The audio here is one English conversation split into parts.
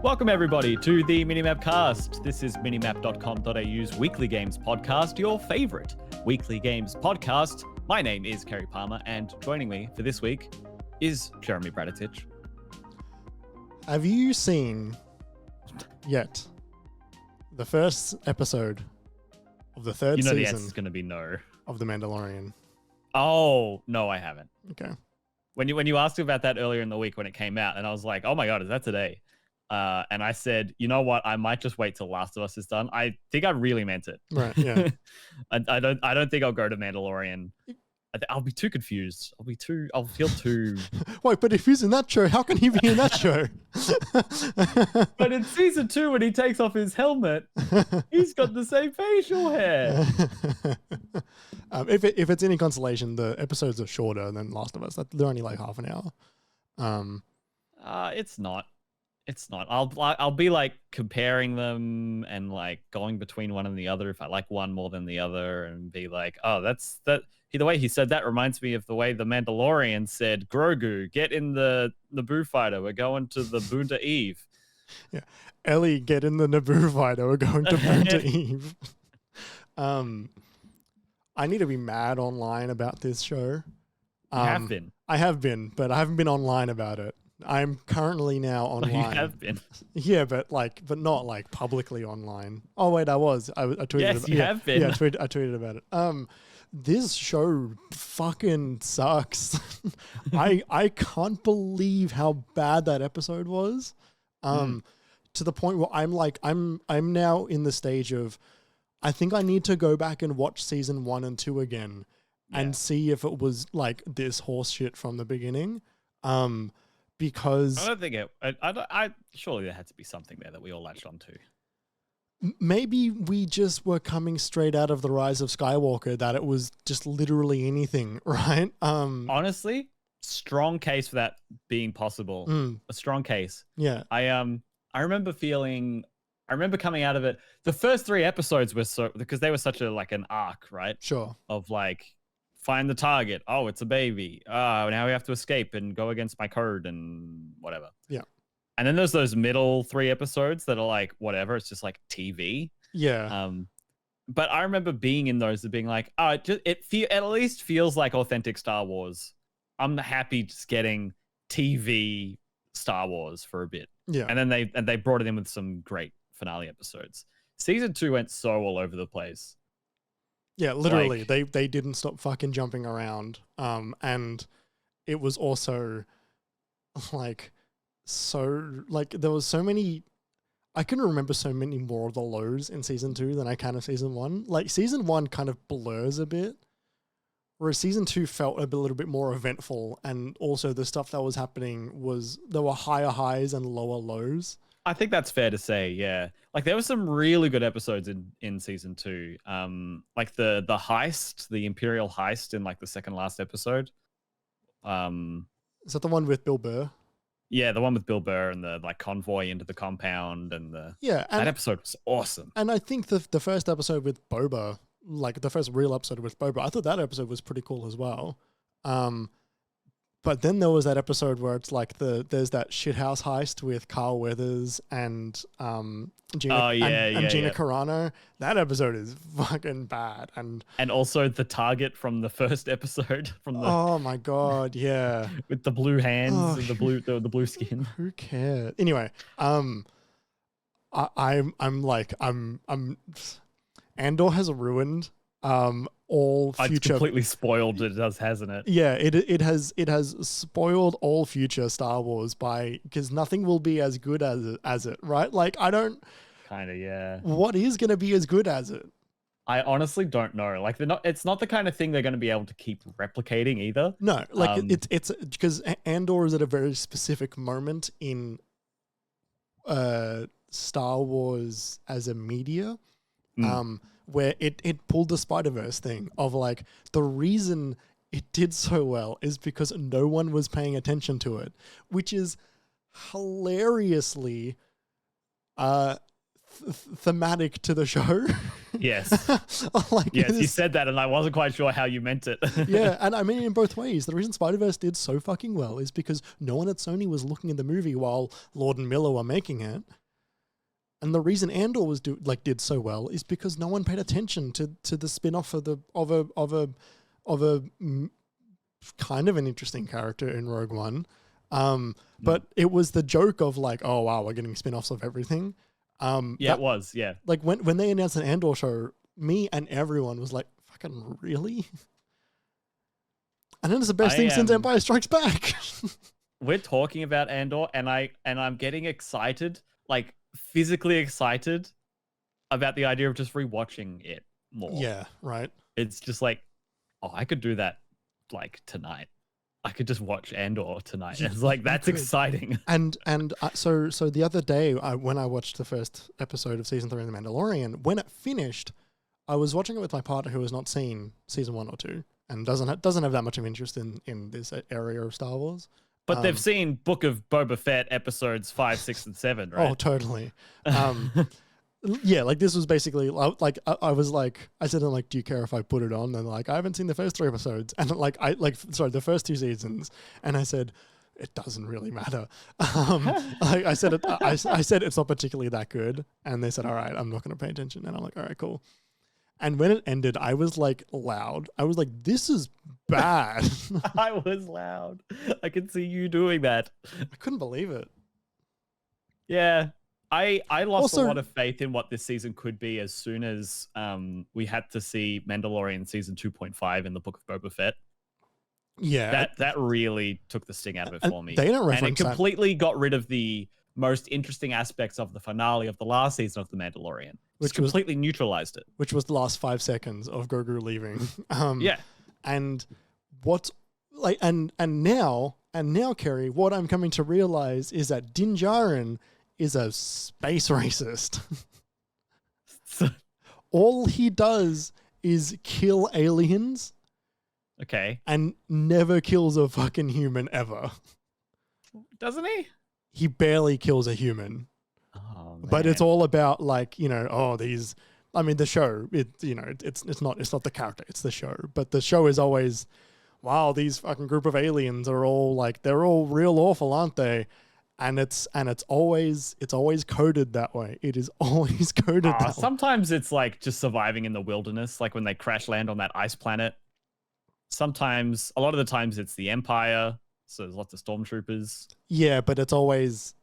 Welcome everybody to the MiniMapCast. This is MiniMap.com.au's weekly games podcast, your favorite weekly games podcast. My name is Kerry Palmer, and joining me for this week is Jeremy Braditich. Have you seen yet the first episode of the third season? The answer is going to be no. Of The Mandalorian. Oh, no, I haven't. Okay. When you asked me about that earlier in the week when it came out, and I was like, oh my God, is that today? And I said, you know what? I might just wait till Last of Us is done. I think I really meant it. Right. Yeah. I don't think I'll go to Mandalorian. I'll be too confused. I'll feel too. Wait, but if he's in that show, how can he be in that show? But in season 2, when he takes off his helmet, he's got the same facial hair. If it's any consolation, the episodes are shorter than Last of Us. They're only like half an hour. It's not. It's not. I'll be like comparing them and like going between one and the other if I like one more than the other, and be like, oh, that's that. The way he said that reminds me of the way the Mandalorian said, Grogu, get in the Naboo fighter. We're going to the Boonta Eve. Yeah. Ellie, get in the Naboo fighter. We're going to Boonta Eve. I need to be mad online about this show. You have been. I have been, but I haven't been online about it. I'm currently now online. You have been. Yeah, but not like publicly online. Oh wait, I was. I tweeted. Yes, you have been. Yeah, I tweeted about it. This show fucking sucks. I can't believe how bad that episode was. To the point where I'm now in the stage of, I think I need to go back and watch season 1 and 2 again and see if it was like this horse shit from the beginning. Because I don't think it. I surely there had to be something there that we all latched onto. Maybe we just were coming straight out of The Rise of Skywalker, that it was just literally anything, right? Honestly, strong case for that being possible. A strong case. Yeah. I remember coming out of it. The first 3 episodes were because they were such an arc, right? Sure. Of like, find the target. Oh, it's a baby. Now we have to escape and go against my code and whatever. Yeah. And then there's those middle 3 episodes that are like, whatever. It's just like TV. Yeah. But I remember being in those and being like, oh, it at least feels like authentic Star Wars. I'm happy just getting TV Star Wars for a bit. Yeah. And then they brought it in with some great finale episodes. Season 2 went so all over the place. Yeah, literally, they didn't stop fucking jumping around. And it was also there was so many. I can remember so many more of the lows in season 2 than I can of season 1. Like season 1 kind of blurs a bit, whereas season 2 felt a little bit more eventful, and also the stuff that was happening there were higher highs and lower lows. I think that's fair to say, yeah. Like there were some really good episodes in season 2. Like the heist, the Imperial heist in like the second last episode. Is that the one with Bill Burr? Yeah, the one with Bill Burr and the like convoy into the compound and that episode was awesome. And I think the first episode with Boba, like the first real episode with Boba, I thought that episode was pretty cool as well. But then there was that episode where it's like there's that shithouse heist with Carl Weathers and Gina Carano. That episode is fucking bad. And also the target from the first episode oh my God, yeah. With the blue hands and the blue skin. Who cares? Anyway, Andor has ruined all future. It's completely spoiled it, hasn't it? Yeah, it has spoiled all future Star Wars because nothing will be as good as it, right? Like I don't kind of, yeah. What is going to be as good as it? I honestly don't know. Like it's not the kind of thing they're going to be able to keep replicating either. No, like it's because Andor is at a very specific moment in Star Wars as a media. Where it pulled the Spider-Verse thing of like, the reason it did so well is because no one was paying attention to it, which is hilariously thematic to the show. Yes. Like, Yes, you said that, and I wasn't quite sure how you meant it. Yeah, and I mean in both ways. The reason Spider-Verse did so fucking well is because no one at Sony was looking at the movie while Lord and Miller were making it. And the reason Andor did so well is because no one paid attention to the spin-off of a kind of an interesting character in Rogue One. But it was the joke of like, oh wow, we're getting spin-offs of everything. It was, yeah. Like when they announced an Andor show, me and everyone was like, fucking really? And then it's the best thing since Empire Strikes Back. We're talking about Andor, and I'm getting excited, like physically excited about the idea of just rewatching it more. Yeah, right. It's just like, oh, I could do that like tonight. I could just watch Andor tonight. It's like, that's exciting. And so the other day, when I watched the first episode of season 3 of The Mandalorian, when it finished, I was watching it with my partner who has not seen season 1 or 2 and doesn't have that much of interest in this area of Star Wars. But they've seen Book of Boba Fett episodes 5, 6, and 7, right? Oh, totally. Yeah, like this was basically like I was like, I said to them, like, do you care if I put it on? And like, I haven't seen the first 3 episodes, and the first 2 seasons, and I said, it doesn't really matter. I said it's not particularly that good, and they said, all right, I'm not going to pay attention, and I'm like, all right, cool. And when it ended, I was like loud. I was like, this is bad. I was loud. I could see you doing that. I couldn't believe it. Yeah. I lost a lot of faith in what this season could be as soon as we had to see Mandalorian season 2.5 in the Book of Boba Fett. Yeah. That really took the sting out of it for me. They don't reference and it completely got rid of the most interesting aspects of the finale of the last season of The Mandalorian. Which completely neutralized it. Which was the last 5 seconds of Grogu leaving. Yeah. And what's like and now, Kerry, what I'm coming to realize is that Din Djarin is a space racist. All he does is kill aliens. Okay. And never kills a fucking human ever. Doesn't he? He barely kills a human. Oh, but it's all about like, you know, the show, it's not the character, it's the show. But the show is always, wow, these fucking group of aliens are all like, they're all real awful, aren't they? And it's always coded that way. It is always coded that way. Sometimes it's like just surviving in the wilderness, like when they crash land on that ice planet. Sometimes, a lot of the times, it's the Empire. So there's lots of stormtroopers. Yeah, but it's always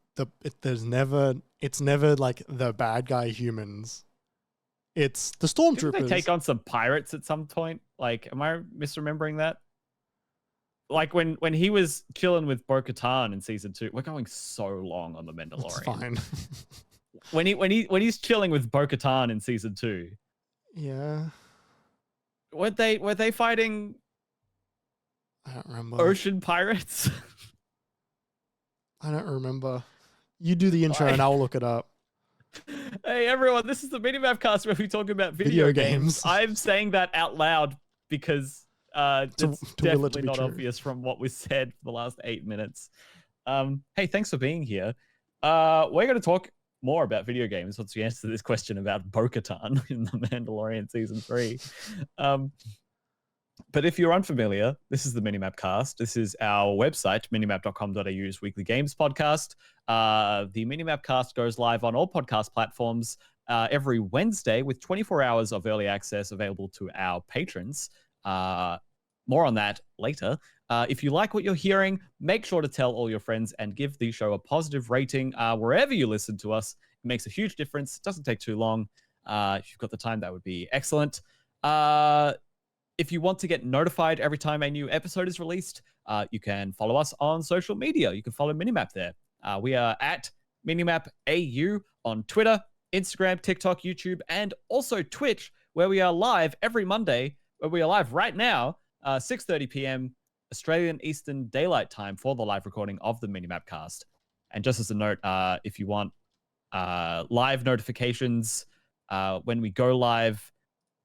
it's never like the bad guy humans. It's the stormtroopers. Didn't they take on some pirates at some point? Like, am I misremembering that? Like when he was chilling with Bo-Katan in season 2, we're going so long on the Mandalorian. It's fine. when he's chilling with Bo-Katan in season 2, yeah, were they fighting? I don't remember. Ocean pirates. I don't remember. You do the intro and I'll look it up. Hey everyone, this is the MiniMapCast where we talk about video games. I'm saying that out loud because it's definitely not obvious from what was said for the last 8 minutes. Hey, thanks for being here. We're going to talk more about video games once we answer this question about Bo-Katan in The Mandalorian Season 3. But if you're unfamiliar, this is the MiniMapCast. This is our website, minimap.com.au's weekly games podcast. The MiniMapCast goes live on all podcast platforms every Wednesday with 24 hours of early access available to our patrons. More on that later. If you like what you're hearing, make sure to tell all your friends and give the show a positive rating wherever you listen to us. It makes a huge difference. It doesn't take too long. If you've got the time, that would be excellent. If you want to get notified every time a new episode is released, you can follow us on social media. You can follow Minimap there. We are at MinimapAU on Twitter, Instagram, TikTok, YouTube, and also Twitch, where we are live every Monday, where we are live right now, 6:30 p.m. Australian Eastern Daylight Time for the live recording of the MiniMapCast. And just as a note, if you want live notifications when we go live,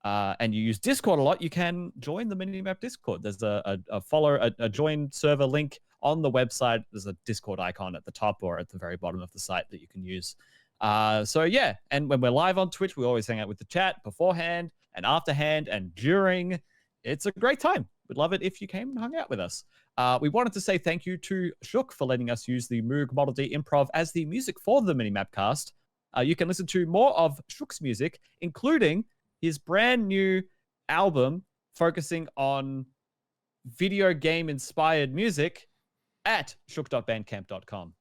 and you use Discord a lot, you can join the Minimap Discord. There's a join server link on the website. There's a Discord icon at the top or at the very bottom of the site that you can use. So yeah, and when we're live on Twitch, we always hang out with the chat beforehand and afterhand and during. It's a great time. We'd love it if you came and hung out with us. We wanted to say thank you to Shook for letting us use the Moog Model D Improv as the music for the MiniMapcast. You can listen to more of Shook's music, including his brand new album focusing on video game inspired music at shook.bandcamp.com.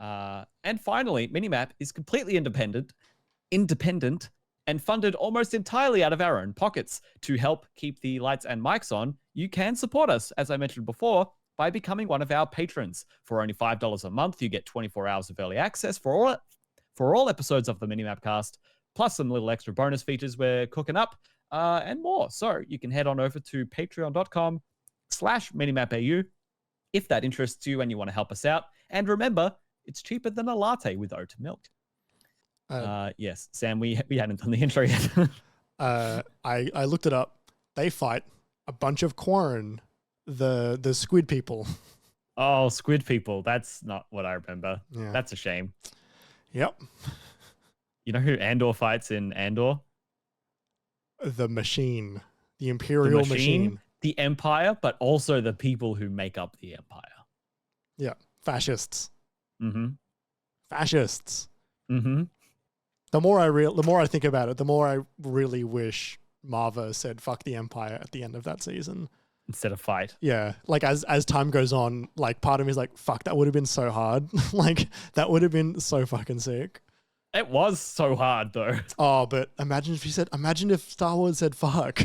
And finally, MiniMap is completely independent and funded almost entirely out of our own pockets. To help keep the lights and mics on, you can support us, as I mentioned before, by becoming one of our patrons. For only $5 a month, you get 24 hours of early access for all episodes of the MiniMapcast, plus some little extra bonus features we're cooking up, and more. So you can head on over to patreon.com/MiniMapAU if that interests you and you want to help us out. And remember, it's cheaper than a latte with oat milk. Yes, Sam, we hadn't done the intro yet. I looked it up. They fight a bunch of Quarren, the squid people. Oh, squid people. That's not what I remember. Yeah. That's a shame. Yep. You know who Andor fights in Andor? The machine. The Imperial machine. The Empire, but also the people who make up the Empire. Yeah. Fascists. Mm-hmm. Fascists. Mm-hmm. The more I think about it, the more I really wish Marva said "fuck the Empire" at the end of that season Instead of fight. Yeah, like as time goes on, like part of me is like, "Fuck, that would have been so hard." Like that would have been so fucking sick. It was so hard though. Oh, but imagine if Star Wars said "fuck."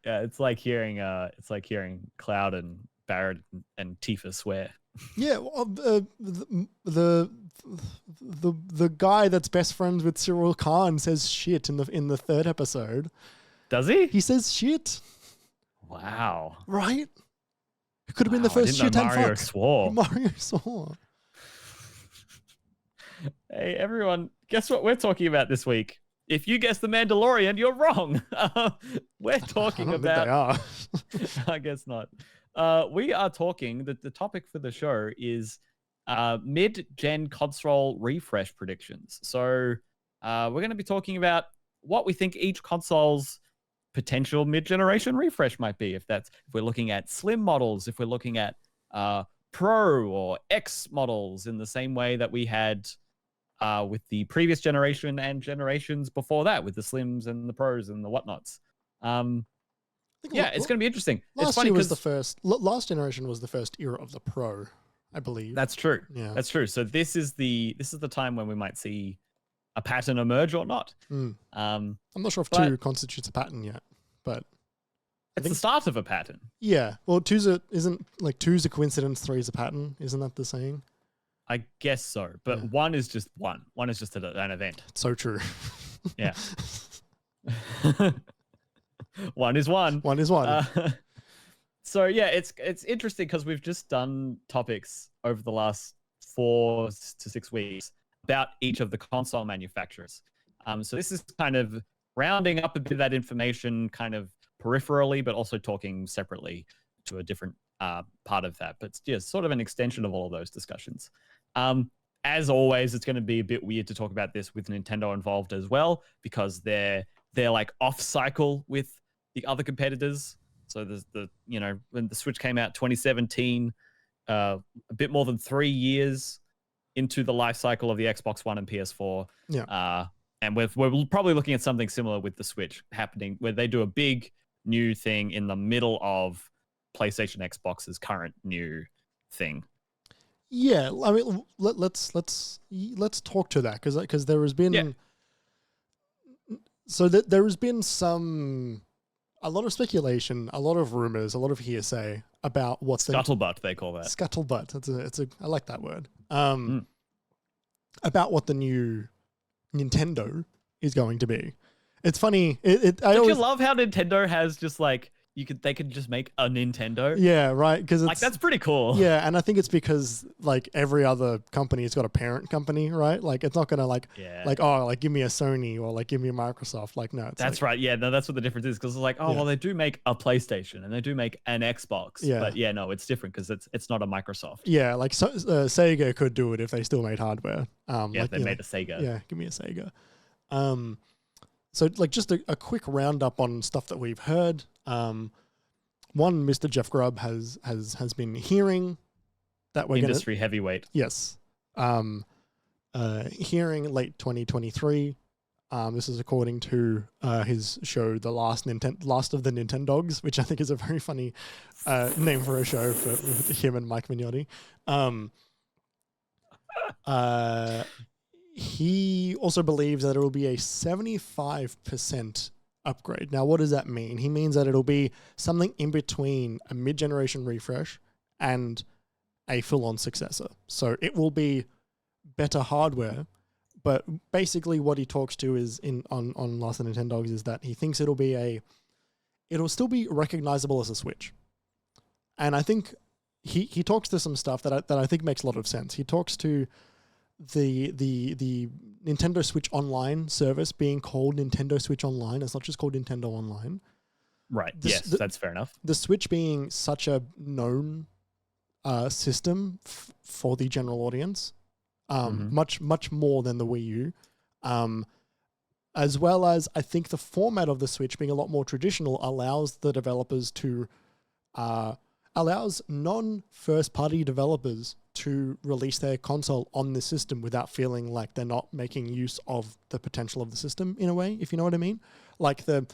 Yeah, it's like hearing Cloud and Barrett and Tifa swear. Yeah, well, the guy that's best friends with Cyril Khan says shit in the third episode. Does he? He says shit. Wow. Right? It could have been the first shit and Mario fuck. swore. Mario swore. Hey everyone, guess what we're talking about this week? If you guess The Mandalorian, you're wrong. We're talking about. Think they are. I guess not. We are talking. The topic for the show is mid-gen console refresh predictions. So we're going to be talking about what we think each console's potential mid-generation refresh might be. If we're looking at slim models, if we're looking at Pro or X models, in the same way that we had with the previous generation and generations before that, with the Slims and the Pros and the whatnots. Yeah, it's going to be interesting. Last generation was the first era of the Pro, I believe. That's true. Yeah, that's true. So this is the time when we might see a pattern emerge or not. I'm not sure if 2 constitutes a pattern yet, but it's the start of a pattern. Yeah. Well, 2's a coincidence, 3 is a pattern. Isn't that the saying? I guess so. But Yeah. 1 is just 1. 1 is just an event. It's so true. Yeah. 1 is 1. 1 is 1. So yeah, it's interesting because we've just done topics over the last 4 to 6 weeks about each of the console manufacturers. So this is kind of rounding up a bit of that information kind of peripherally, but also talking separately to a different part of that. But yeah, sort of an extension of all of those discussions. As always, it's going to be a bit weird to talk about this with Nintendo involved as well, because they're like off cycle with the other competitors. So there's when the Switch came out 2017, a bit more than 3 years into the life cycle of the Xbox One and PS4. Yeah. And we're probably looking at something similar with the Switch happening, where they do a big new thing in the middle of PlayStation Xbox's current new thing. Yeah, I mean, let's talk to that because there has been there has been a lot of speculation, a lot of rumors, a lot of hearsay about what's scuttlebutt they call that. Scuttlebutt. I like that word. About what the new Nintendo is going to be. It's funny. Don't you love how Nintendo has just like they could just make a Nintendo. Yeah, right. Because it's like that's pretty cool. Yeah, and I think it's because like every other company has got a parent company, right? Like it's not gonna give me a Sony or like give me a Microsoft. Like no, that's right. Yeah, no, that's what the difference is, because it's like, well, they do make a PlayStation and they do make an Xbox. Yeah. But yeah, no, it's different because it's not a Microsoft. Yeah, like Sega could do it if they still made hardware. If they made a Sega. Yeah, give me a Sega. So like just a quick roundup on stuff that we've heard. One, Mr. Jeff Grubb has been hearing that we're industry heavyweight. Yes. Hearing late 2023. This is according to his show, The Last of the Nintendogs, which I think is a very funny name for a show with him and Mike Mignotti. He also believes that it will be a 75% upgrade. Now, what does that mean? He means that it'll be something in between a mid-generation refresh and a full-on successor. So it will be better hardware, but basically what he talks to is on Last of the Nintendogs is that he thinks it'll still be recognizable as a Switch. And I think he talks to some stuff that I think makes a lot of sense. He talks to the Nintendo Switch Online service being called Nintendo Switch Online. It's not just called Nintendo Online. Right. Yes, that's fair enough. The Switch being such a known system for the general audience, much more than the Wii U, as well as I think the format of the Switch being a lot more traditional allows the developers to allows non-first party developers to release their console on the system without feeling like they're not making use of the potential of the system in a way, if you know what I mean.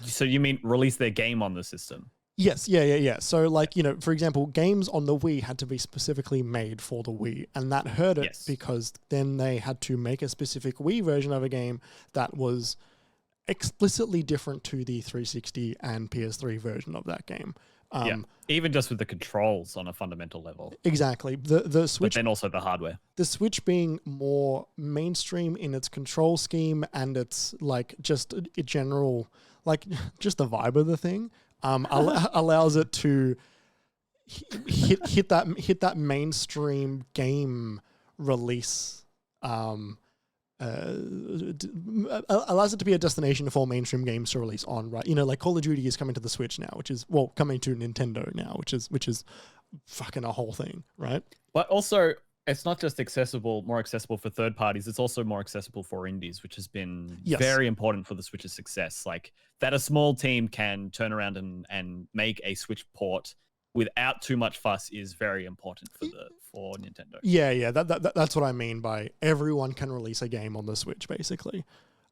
So you mean release their game on the system? Yes, yeah. So like, for example, games on the Wii had to be specifically made for the Wii, and that hurt it because then they had to make a specific Wii version of a game that was explicitly different to the 360 and PS3 version of that game. Even just with the controls on a fundamental level. Exactly. The Switch, but then also the hardware. The Switch being more mainstream in its control scheme and its like just a general, like just the vibe of the thing, allows it to hit that mainstream game release. Allows it to be a destination for mainstream games to release on, right? Like Call of Duty is coming to the Switch now, coming to Nintendo now, which is fucking a whole thing, right? But also, it's not just more accessible for third parties, it's also more accessible for indies, which has been very important for the Switch's success. Like that a small team can turn around and make a Switch port without too much fuss is very important for Nintendo. Yeah, that's what I mean by everyone can release a game on the Switch, basically.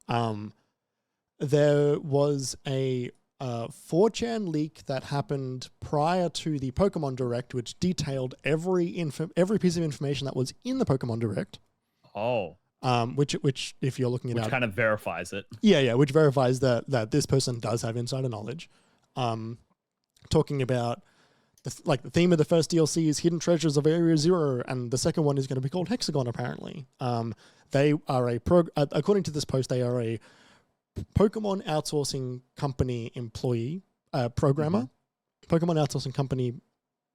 There was a 4chan leak that happened prior to the Pokemon Direct, which detailed every piece of information that was in the Pokemon Direct. Oh. Which if you're looking at which kind of verifies it. Yeah, which verifies that this person does have insider knowledge. Talking about the theme of the first DLC is Hidden Treasures of Area Zero, and the second one is going to be called Hexagon, apparently. They are according to this post, they are a Pokemon outsourcing company employee, programmer. Pokemon outsourcing company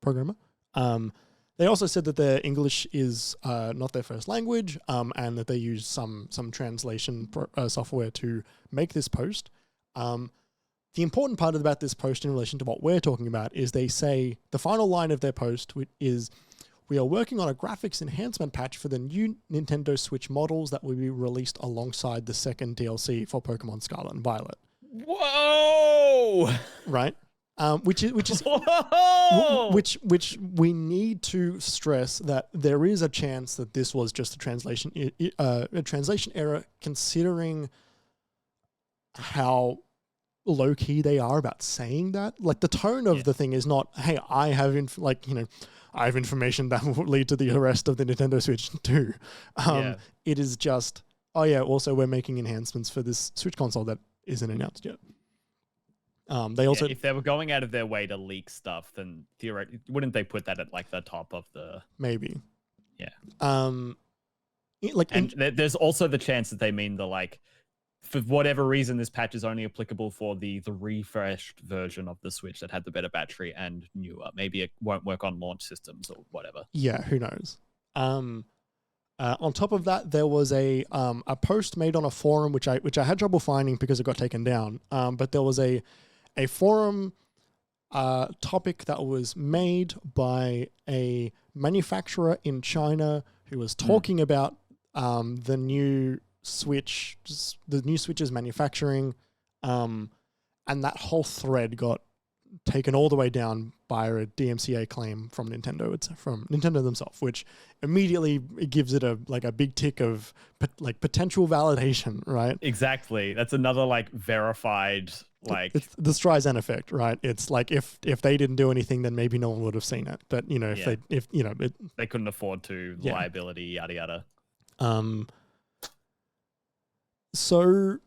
programmer. They also said that their English is not their first language, and that they use some translation software to make this post. The important part about this post in relation to what we're talking about is they say the final line of their post is, "We are working on a graphics enhancement patch for the new Nintendo Switch models that will be released alongside the second DLC for Pokemon Scarlet and Violet." Whoa! Right? Which we need to stress that there is a chance that this was just a translation error, considering how low key they are about saying that. Like the tone of the thing is not, "Hey, I have I have information that will lead to the arrest of the Nintendo Switch 2." It is just, "Oh yeah, also we're making enhancements for this Switch console that isn't announced yet." They also, if they were going out of their way to leak stuff, then theoretically, wouldn't they put that at like the top of the? Maybe. Yeah. There's also the chance that they mean the for whatever reason, this patch is only applicable for the refreshed version of the Switch that had the better battery and newer. Maybe it won't work on launch systems or whatever. Yeah, who knows? On top of that, there was a post made on a forum which I had trouble finding because it got taken down. But there was a forum topic that was made by a manufacturer in China who was talking about the new Switch's manufacturing, and that whole thread got taken all the way down by a DMCA claim from Nintendo. It's from Nintendo themselves, which immediately it gives it a big tick of potential validation, right? Exactly. That's another verified it's the Streisand effect, right? It's like if they didn't do anything, then maybe no one would have seen it. But they couldn't afford to, liability, yada yada. So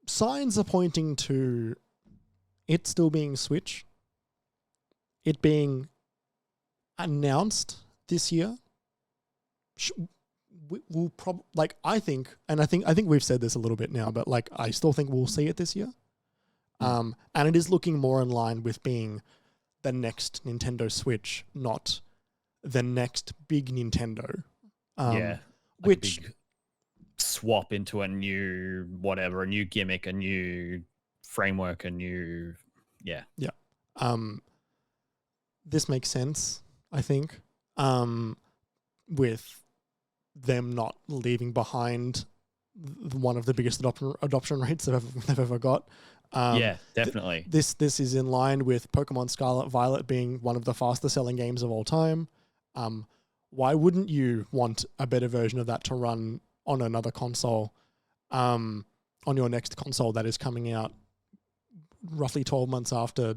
signs are pointing to it still being Switch, it being announced this year. We'll probably I think we've said this a little bit now, but I still think we'll see it this year. And it is looking more in line with being the next Nintendo Switch, not the next big Nintendo. Which big swap into a new whatever, a new gimmick, a new framework, a new this makes sense, I think, with them not leaving behind one of the biggest adoption rates they've ever got. Definitely. This is in line with Pokemon Scarlet Violet being one of the fastest selling games of all time. Why wouldn't you want a better version of that to run on another console, on your next console that is coming out roughly 12 months after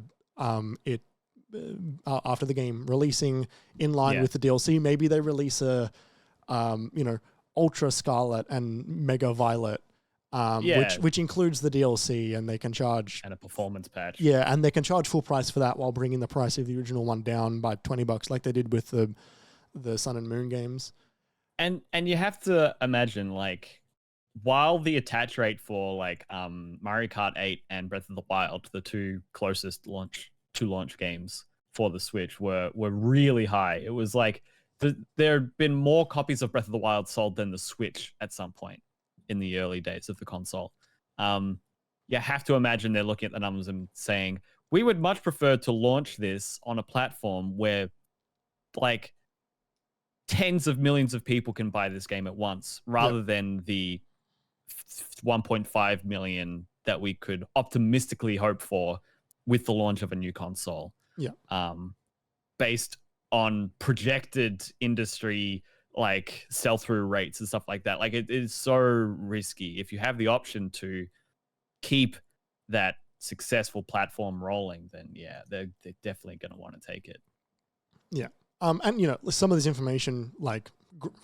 after the game releasing, in line with the DLC? Maybe they release a Ultra Scarlet and Mega Violet, which includes the DLC, and they can charge and a performance patch. Yeah, and they can charge full price for that while bringing the price of the original one down by $20, like they did with the Sun and Moon games. And you have to imagine, while the attach rate for Mario Kart 8 and Breath of the Wild, the two closest launch games for the Switch, were really high. It was there had been more copies of Breath of the Wild sold than the Switch at some point in the early days of the console. You have to imagine they're looking at the numbers and saying, we would much prefer to launch this on a platform where tens of millions of people can buy this game at once, rather than the 1.5 million that we could optimistically hope for with the launch of a new console. Based on projected industry sell-through rates and stuff like that. It is so risky. If you have the option to keep that successful platform rolling, then they're definitely going to want to take it. And some of this information,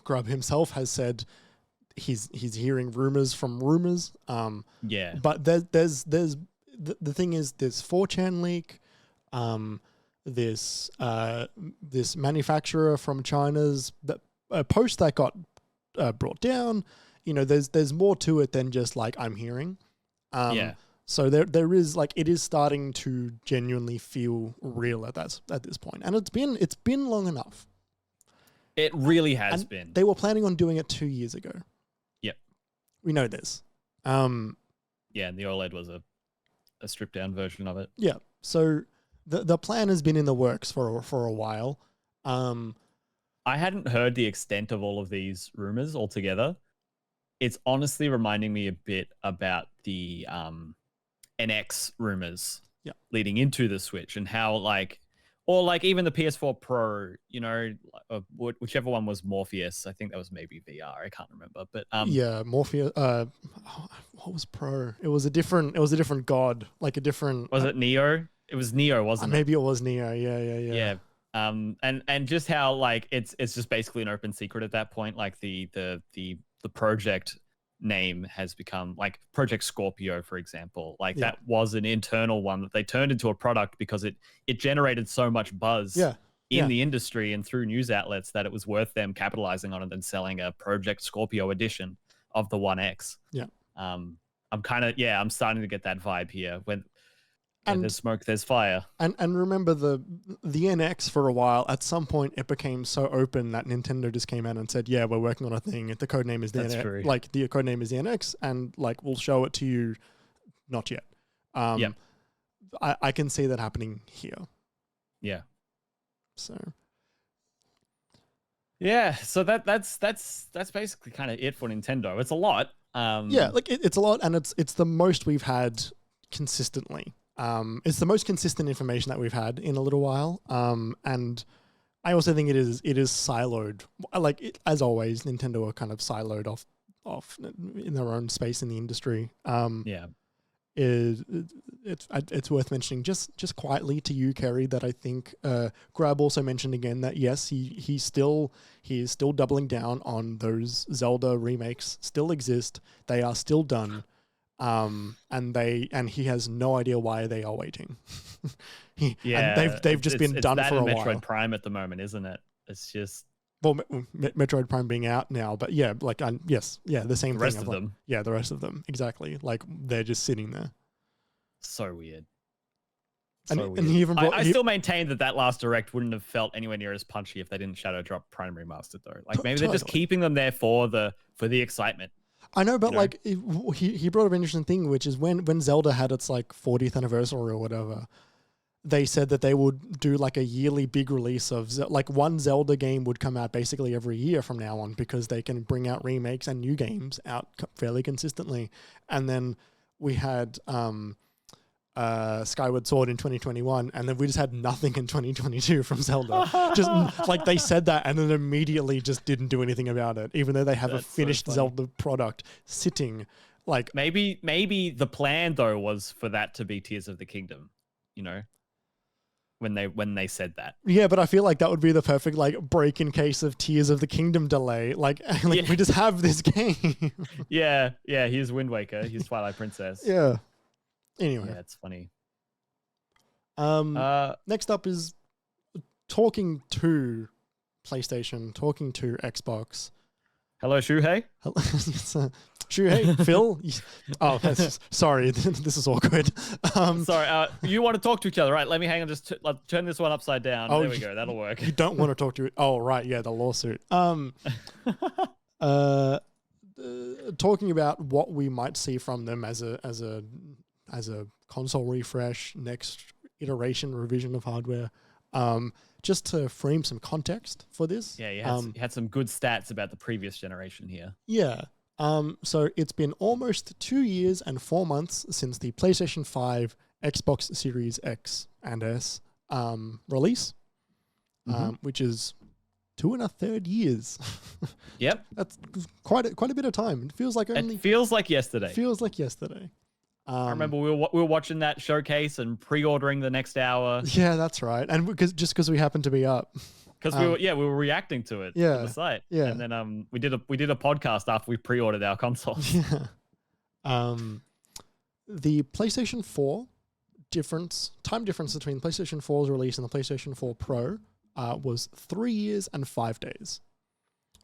Grubb himself has said he's hearing rumors from rumors. But there's the thing is, there's 4chan leak, this manufacturer from China's post that got brought down. There's more to it than just I'm hearing. So there is it is starting to genuinely feel real at this point, and it's been long enough. It really has been. They were planning on doing it 2 years ago. Yep, we know this. And the OLED was a stripped down version of it. Yeah, so the plan has been in the works for a while. I hadn't heard the extent of all of these rumors altogether. It's honestly reminding me a bit about the NX rumors leading into the Switch, and how even the PS4 Pro, whichever one was Morpheus. I think that was maybe VR. I can't remember, but Morpheus. What was Pro? It was a different god, a different. Was it Neo? It was Neo, wasn't it? Maybe it was Neo. Yeah. And just how it's just basically an open secret at that point. The project name has become Project Scorpio, for example. That was an internal one that they turned into a product because it generated so much buzz in the industry and through news outlets that it was worth them capitalizing on it and selling a Project Scorpio edition of the One X. I'm starting to get that vibe here. When And there's smoke, there's fire. And remember the NX for a while. At some point, it became so open that Nintendo just came out and said, "Yeah, we're working on a thing. The code name is the That's NX. true. Like the code name is the NX, and like we'll show it to you." Not yet. Yep. I can see that happening here. Yeah. So. Yeah. So that's basically kind of it for Nintendo. It's a lot. Yeah, like it's a lot, and it's the most we've had consistently. It's the most consistent information that we've had in a little while. And I also think it is siloed. Like as always, Nintendo are kind of siloed off in their own space in the industry. Yeah. It's worth mentioning just quietly to you, Kerry, that I think Grab also mentioned again that yes, he is still doubling down on those Zelda remakes. Still exist. They are still done. And he has no idea why they are waiting. They've just been done for a while. Metroid Prime at the moment, isn't it? It's just Metroid Prime being out now, but yeah, like yes, yeah, the same the thing. rest of them. Yeah, the rest of them exactly. Like they're just sitting there. So weird. And he even brought, I still maintain that last direct wouldn't have felt anywhere near as punchy if they didn't shadow drop Prime Remastered though. Like maybe they're just keeping them there for the excitement. I know, but like he brought up an interesting thing, which is when Zelda had its like 40th anniversary or whatever, they said that they would do like a yearly big release of like one Zelda game would come out basically every year from now on because they can bring out remakes and new games out fairly consistently. And then we had Skyward Sword in 2021, and then we just had nothing in 2022 from Zelda. Just like they said that and then immediately just didn't do anything about it, even though they have a finished Zelda product sitting. Like maybe the plan though was for that to be Tears of the Kingdom, when they said that. Yeah, but I feel like that would be the perfect like break in case of Tears of the Kingdom delay. Like we just have this game. yeah, here's Wind Waker, here's Twilight Princess. Yeah. Anyway. Yeah, it's funny. Next up is talking to PlayStation, talking to Xbox. Hello, Shuhei. Shuhei, Phil. Oh, sorry, this is awkward. Sorry, you want to talk to each other, right? Let me hang on. Just turn this one upside down. Oh, there we go. That'll work. You don't want to talk to it. Oh, right. Yeah, the lawsuit. Talking about what we might see from them as a console refresh, next iteration, revision of hardware. Just to frame some context for this. Yeah, you had some good stats about the previous generation here. Yeah. So it's been almost 2 years and 4 months since the PlayStation 5, Xbox Series X and S release, which is 2.5 years. Yep. That's quite a bit of time. It feels like yesterday. Feels like yesterday. I remember we were watching that showcase and pre-ordering the next hour. Yeah, that's right. And because we happened to be up. Because we were reacting to it on the site. Yeah. And then we did a podcast after we pre-ordered our consoles. Yeah. The PlayStation 4 time difference between PlayStation 4's release and the PlayStation 4 Pro was 3 years and 5 days.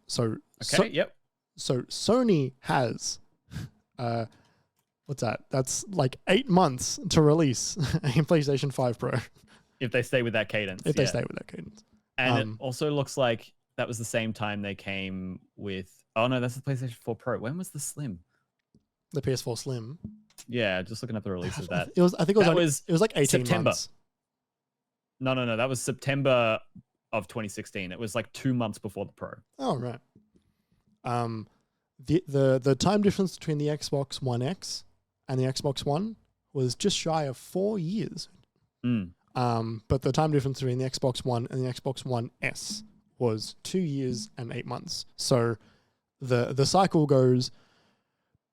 So yep. So Sony has what's that? That's like 8 months to release a PlayStation 5 Pro. If they stay with that cadence. If they stay with that cadence. And it also looks like that was the same time they came with... Oh, no, that's the PlayStation 4 Pro. When was the Slim? The PS4 Slim. Yeah, just looking at the release of that. It was like 18 September. months. No. That was September of 2016. It was like 2 months before the Pro. Oh, right. The time difference between the Xbox One X and the Xbox One was just shy of 4 years. But the time difference between the Xbox One and the Xbox One S was 2 years and 8 months. So the cycle goes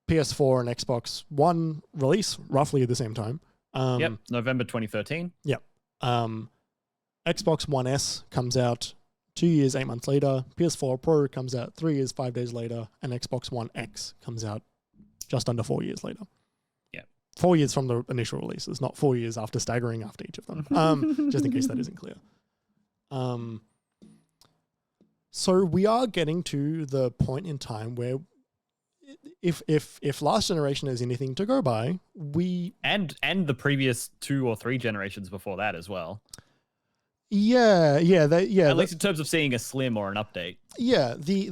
PS4 and Xbox One release roughly at the same time. Yep, November 2013. Yep. Xbox One S comes out 2 years, 8 months later. PS4 Pro comes out 3 years, 5 days later. And Xbox One X comes out just under 4 years later. 4 years from the initial releases, not 4 years after staggering after each of them. Just in case that isn't clear. So we are getting to the point in time where if last generation is anything to go by, and the previous 2 or 3 generations before that as well. At least in terms of seeing a slim or an update. Yeah, the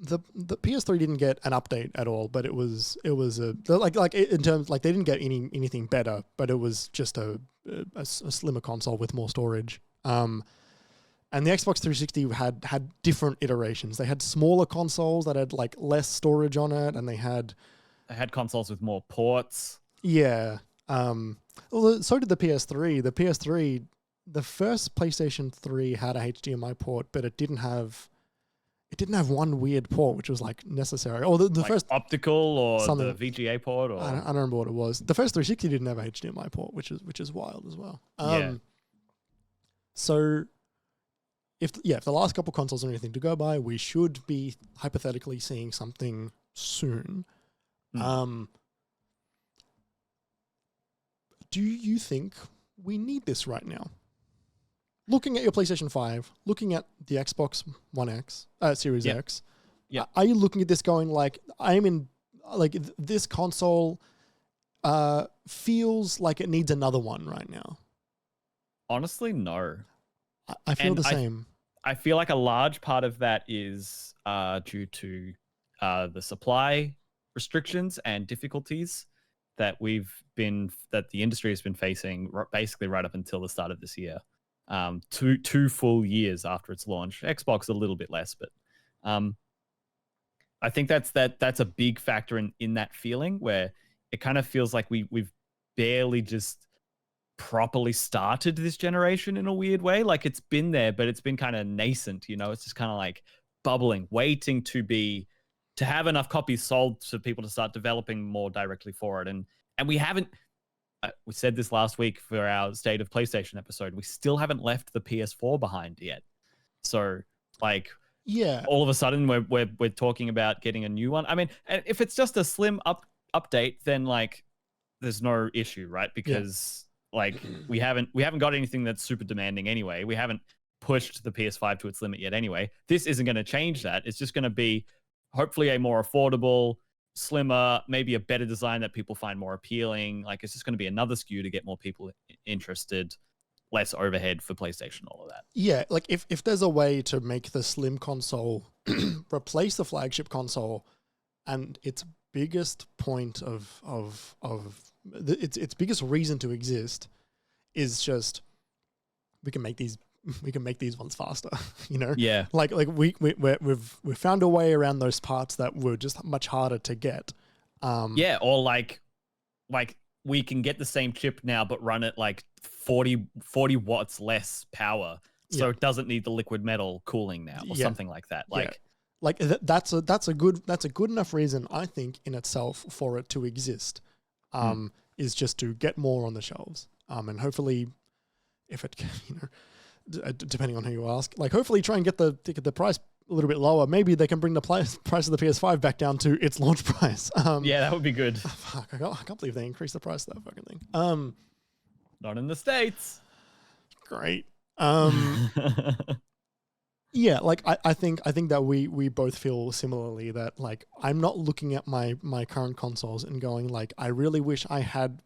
PS3 didn't get an update at all, but it was like in terms, like, they didn't get anything better, but it was just a slimmer console with more storage. And the Xbox 360 had different iterations. They had smaller consoles that had like less storage on it, and they had consoles with more ports. Yeah. Well, so did the PS3. The first PlayStation 3 had a HDMI port, but it didn't have one weird port, which was like necessary. Or the like first optical or something, the VGA port, or I don't remember what it was. The first 360 didn't have a HDMI port, which is wild as well. So if the last couple consoles are anything to go by, we should be hypothetically seeing something soon. Do you think we need this right now? Looking at your PlayStation 5, looking at the Xbox One X, Series X, are you looking at this going like, this console feels like it needs another one right now? Honestly, no. I feel the same. I feel like a large part of that is due to the supply restrictions and difficulties that the industry has been facing basically right up until the start of this year. 2 full years after its launch. Xbox a little bit less, but I think that's a big factor in that feeling, where it kind of feels like we've barely just properly started this generation in a weird way. Like, it's been there, but it's been kind of nascent, it's just kind of like bubbling, waiting to have enough copies sold for people to start developing more directly for it. And we haven't, we said this last week for our State of PlayStation episode, we still haven't left the PS4 behind yet. So, like, all of a sudden we're talking about getting a new one. I mean, if it's just a slim update, then like there's no issue, right? Because like we haven't got anything that's super demanding anyway. We haven't pushed the PS5 to its limit yet anyway. This isn't going to change that. It's just going to be hopefully a more affordable, slimmer, maybe a better design that people find more appealing. Like, it's just going to be another SKU to get more people interested, less overhead for PlayStation, all of that. Yeah, like if there's a way to make the slim console replace the flagship console, and its biggest point of its biggest reason to exist is just we can make these ones faster, Yeah. Like we've found a way around those parts that were just much harder to get. Or like we can get the same chip now, but run it like 40 watts less power, so it doesn't need the liquid metal cooling now, or something like that. That's a good enough reason, I think, in itself for it to exist. Is just to get more on the shelves. And hopefully, if it can, depending on who you ask, like hopefully try and get the price a little bit lower. Maybe they can bring the price of the PS5 back down to its launch price. That would be good. Fuck, I can't believe they increased the price of that fucking thing. Not in the States. Great. Like I think that we both feel similarly, that like I'm not looking at my current consoles and going like, I really wish I had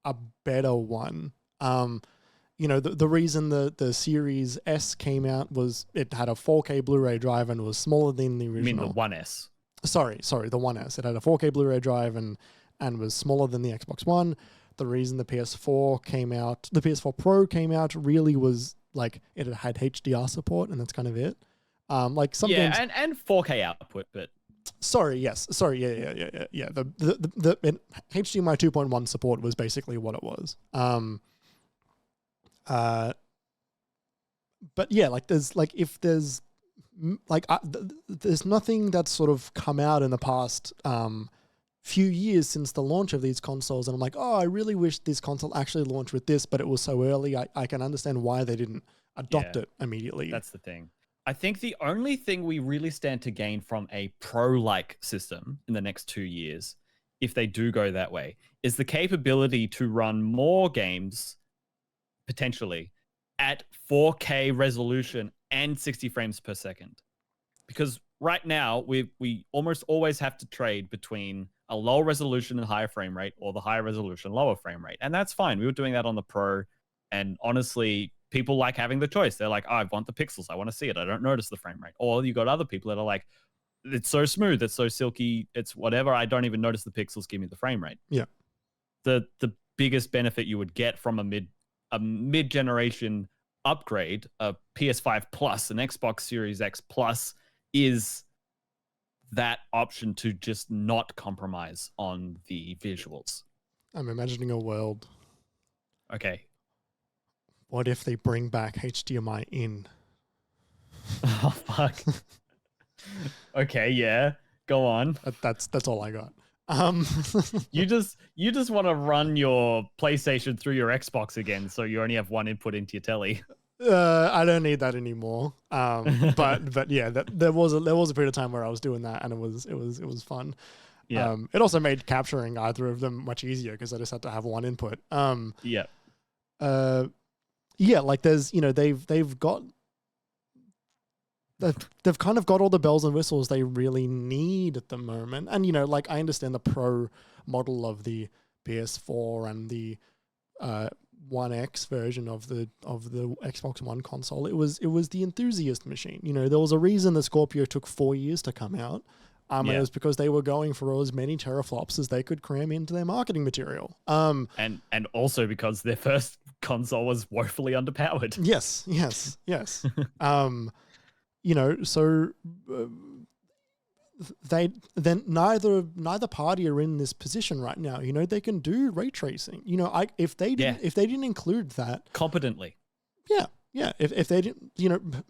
a better one. The reason the Series S came out was it had a 4K Blu-ray drive and was smaller than the original. You mean the One S? Sorry, the One S. It had a 4K Blu-ray drive and was smaller than the Xbox One. The reason the PS4 Pro came out really was like it had HDR support, and that's kind of it. Like some games, and 4K output, but yeah. The HDMI 2.1 support was basically what it was. But yeah, like there's nothing that's sort of come out in the past few years since the launch of these consoles, and I'm like, oh, I really wish this console actually launched with this, but it was so early. I can understand why they didn't adopt it immediately. That's the thing. I think the only thing we really stand to gain from a Pro-like system in the next 2 years, if they do go that way, is the capability to run more games, potentially, at 4K resolution and 60 frames per second. Because right now we almost always have to trade between a lower resolution and higher frame rate, or the higher resolution lower frame rate, and that's fine. We were doing that on the Pro, and honestly, people like having the choice. They're like, oh, I want the pixels, I want to see it, I don't notice the frame rate. Or you got other people that are like, it's so smooth, it's so silky, it's whatever, I don't even notice the pixels, give me the frame rate. Yeah. The biggest benefit you would get from a mid-generation upgrade, a PS5 Plus, an Xbox Series X Plus, is that option to just not compromise on the visuals. I'm imagining a world. Okay. What if they bring back HDMI in? Oh, fuck. Okay, yeah. Go on. That's all I got. You just want to run your PlayStation through your Xbox again, so you only have one input into your telly. I don't need that anymore. But yeah, there was a period of time where I was doing that, and it was fun. Yeah. It also made capturing either of them much easier because I just had to have one input. Yeah. Yeah, like there's, they've kind of got all the bells and whistles they really need at the moment. And, like I understand the Pro model of the PS4 and the One X version of the Xbox One console. It was the enthusiast machine. There was a reason the Scorpio took 4 years to come out. And it was because they were going for as many teraflops as they could cram into their marketing material. And also because their first console was woefully underpowered. Yes. So neither party are in this position right now. They can do ray tracing. If they didn't include that competently. Yeah. If they didn't,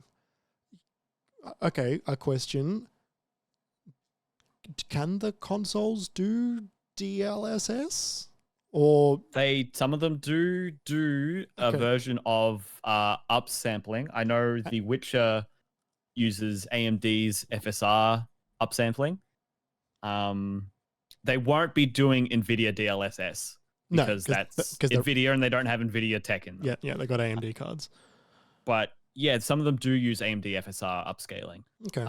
okay, a question. Can the consoles do DLSS? Or some of them do a version of upsampling. I know The Witcher uses AMD's FSR upsampling. They won't be doing NVIDIA DLSS because that's NVIDIA, and they don't have NVIDIA tech in them. Yeah, they got AMD cards. But yeah, some of them do use AMD FSR upscaling. Okay.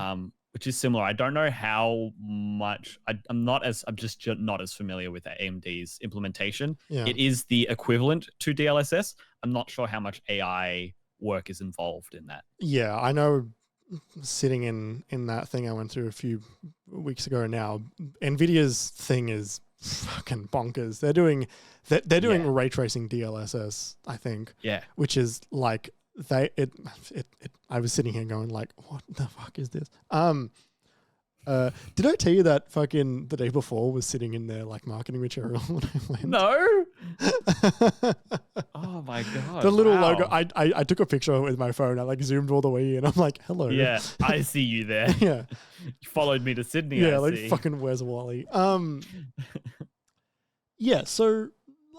Which is similar. I don't know how much. I'm just not as familiar with AMD's implementation. Yeah. It is the equivalent to DLSS. I'm not sure how much AI work is involved in that. Yeah, I know. Sitting in that thing I went through a few weeks ago now, NVIDIA's thing is fucking bonkers. They're doing ray tracing DLSS, I think. Yeah. Which is like I was sitting here going like, what the fuck is this? Did I tell you that fucking the day before was sitting in their like marketing material when I went? No. Oh my god. The little logo. I took a picture of it with my phone. I like zoomed all the way in. I'm like, hello. Yeah, I see you there. Yeah. You followed me to Sydney. Yeah, fucking where's Wally? Yeah. So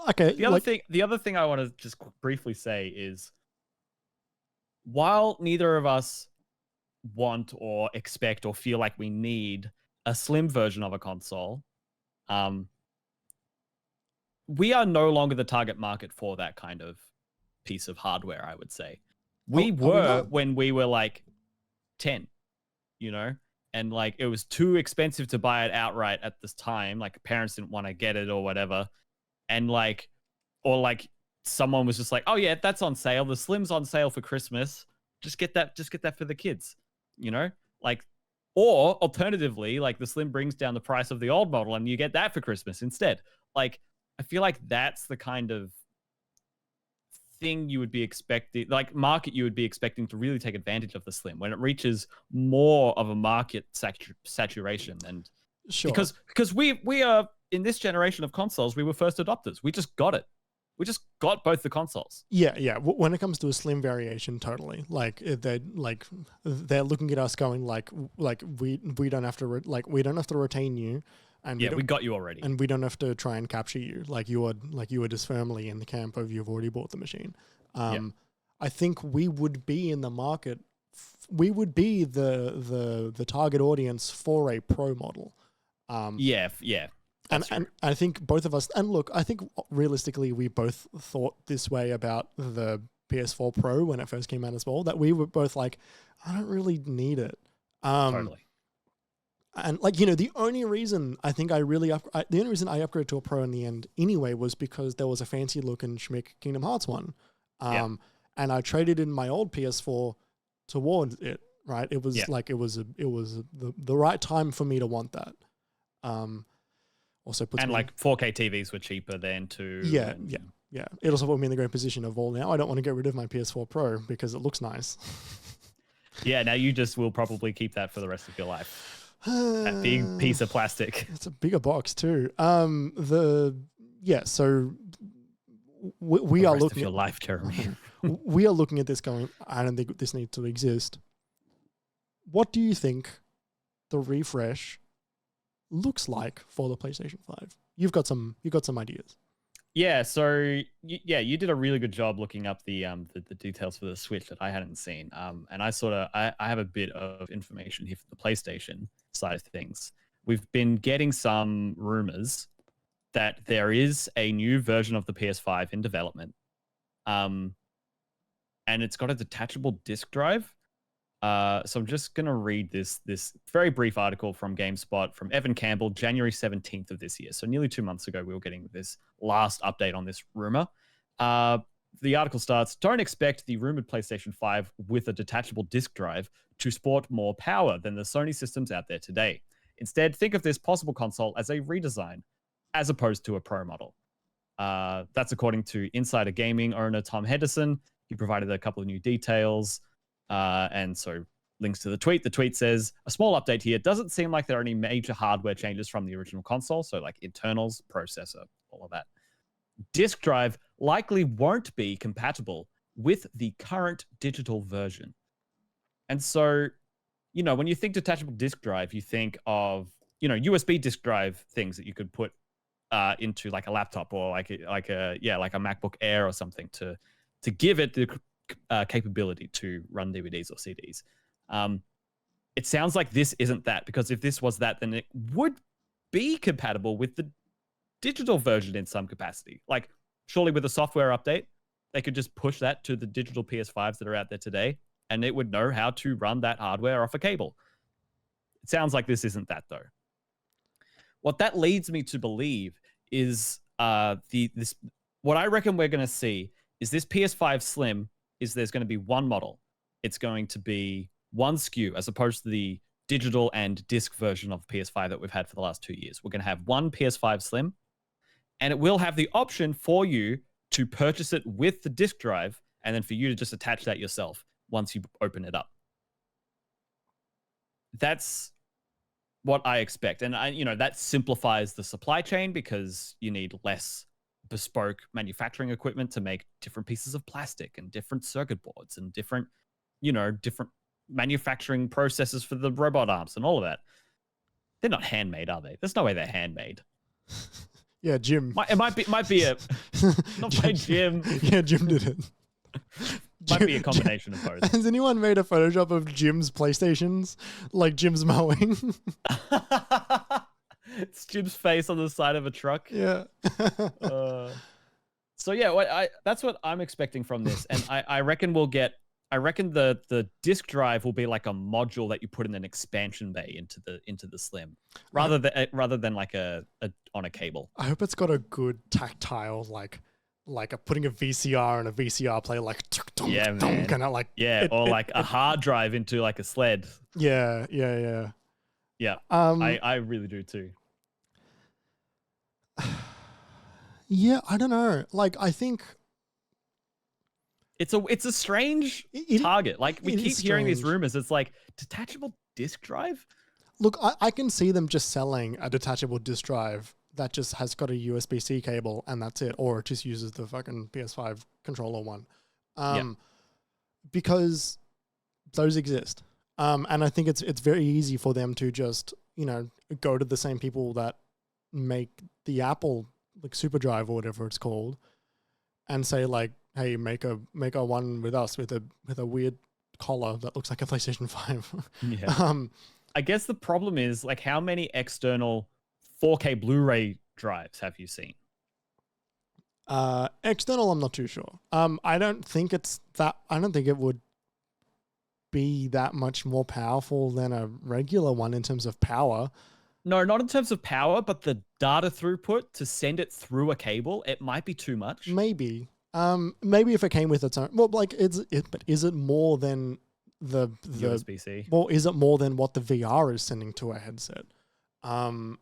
okay. The other thing I want to just briefly say is, while neither of us want or expect or feel like we need a slim version of a console, we are no longer the target market for that kind of piece of hardware, I would say. We were when we were like 10, and like it was too expensive to buy it outright at this time. Like parents didn't want to get it or whatever. And like, or like someone was just like, oh yeah, that's on sale. The Slim's on sale for Christmas. Just get that for the kids, like, or alternatively, like the Slim brings down the price of the old model and you get that for Christmas instead. Like, I feel like that's the kind of thing you would be expecting, like market you would be expecting to really take advantage of the Slim when it reaches more of a market saturation. And sure, because we are in this generation of consoles, we were first adopters. We just got it. We just got both the consoles. Yeah. When it comes to a Slim variation, totally. Like they're looking at us going like we don't have to we don't have to retain you, and we got you already, and we don't have to try and capture you. Like you are just firmly in the camp of you've already bought the machine. I think we would be in the market. We would be the target audience for a Pro model. Yeah. And I think both of us, and look, I think realistically we both thought this way about the PS4 Pro when it first came out as well, that we were both like, I don't really need it. Totally. And like, you know, the only reason I think the only reason I upgraded to a Pro in the end anyway was because there was a fancy looking schmick Kingdom Hearts one. And I traded in my old PS4 towards it, right? It was like, it was the right time for me to want that. Also puts and me like 4K TVs were cheaper then too. Yeah. It also put me in the great position of, well, now I don't want to get rid of my PS4 Pro because it looks nice. Yeah, now you just will probably keep that for the rest of your life. That big piece of plastic. It's a bigger box too. So we are looking at your life, Jeremy. We are looking at this going, I don't think this needs to exist. What do you think the refresh looks like for the PlayStation 5? You've got some ideas. Yeah, so you did a really good job looking up the details for the Switch that I hadn't seen. And I have a bit of information here for the PlayStation side of things. We've been getting some rumors that there is a new version of the PS5 in development. And it's got a detachable disk drive. So I'm just going to read this very brief article from GameSpot from Evan Campbell, January 17th of this year. So nearly 2 months ago, we were getting this last update on this rumor. The article starts, don't expect the rumored PlayStation 5 with a detachable disk drive to sport more power than the Sony systems out there today. Instead, think of this possible console as a redesign, as opposed to a Pro model. That's according to Insider Gaming owner Tom Henderson. He provided a couple of new details. And so links to the tweet. The tweet says, a small update here. Doesn't seem like there are any major hardware changes from the original console. So like internals, processor, all of that. Disk drive likely won't be compatible with the current digital version. And so, you know, when you think detachable disk drive, you think of, you know, USB disk drive things that you could put into like a laptop or like a MacBook Air or something to give it the capability to run DVDs or CDs. It sounds like this isn't that, because if this was that, then it would be compatible with the digital version in some capacity. Like, surely with a software update, they could just push that to the digital PS5s that are out there today, and it would know how to run that hardware off a cable. It sounds like this isn't that, though. What that leads me to believe is what I reckon we're going to see is this PS5 Slim is there's going to be one model. It's going to be one SKU as opposed to the digital and disc version of PS5 that we've had for the last 2 years. We're going to have one PS5 Slim, and it will have the option for you to purchase it with the disc drive and then for you to just attach that yourself once you open it up. That's what I expect. And that simplifies the supply chain because you need less bespoke manufacturing equipment to make different pieces of plastic and different circuit boards and different manufacturing processes for the robot arms and all of that. They're not handmade, are they? There's no way they're handmade. Yeah, Jim. It might be a not by Jim. Yeah, Jim did it. Might be a combination of both. Has anyone made a Photoshop of Jim's PlayStations? Like Jim's mowing? It's Jim's face on the side of a truck. Yeah. So yeah, that's what I'm expecting from this, and I reckon the disc drive will be like a module that you put in an expansion bay into the Slim, rather than like on a cable. I hope it's got a good tactile putting a VCR and a VCR player kind of like a hard drive into like a sled. Yeah. I really do too. Yeah, I don't know. Like, I think it's a strange target. Like, we keep hearing these rumors. It's like detachable disk drive. Look, I can see them just selling a detachable disk drive that just has got a USB-C cable and that's it, or it just uses the fucking PS5 controller one. Because those exist. And I think it's very easy for them to just, go to the same people that make the Apple like SuperDrive or whatever it's called and say like, hey, make a one with us with a weird collar that looks like a PlayStation 5. Yeah. I guess the problem is, like, how many external 4K Blu-ray drives have you seen? External, I'm not too sure. I don't think it would be that much more powerful than a regular one in terms of power. No, not in terms of power, but the data throughput to send it through a cable, it might be too much. Maybe. Maybe if it came with its own, well, like but is it more than the USB-C? Well, is it more than what the VR is sending to a headset? Yeah, I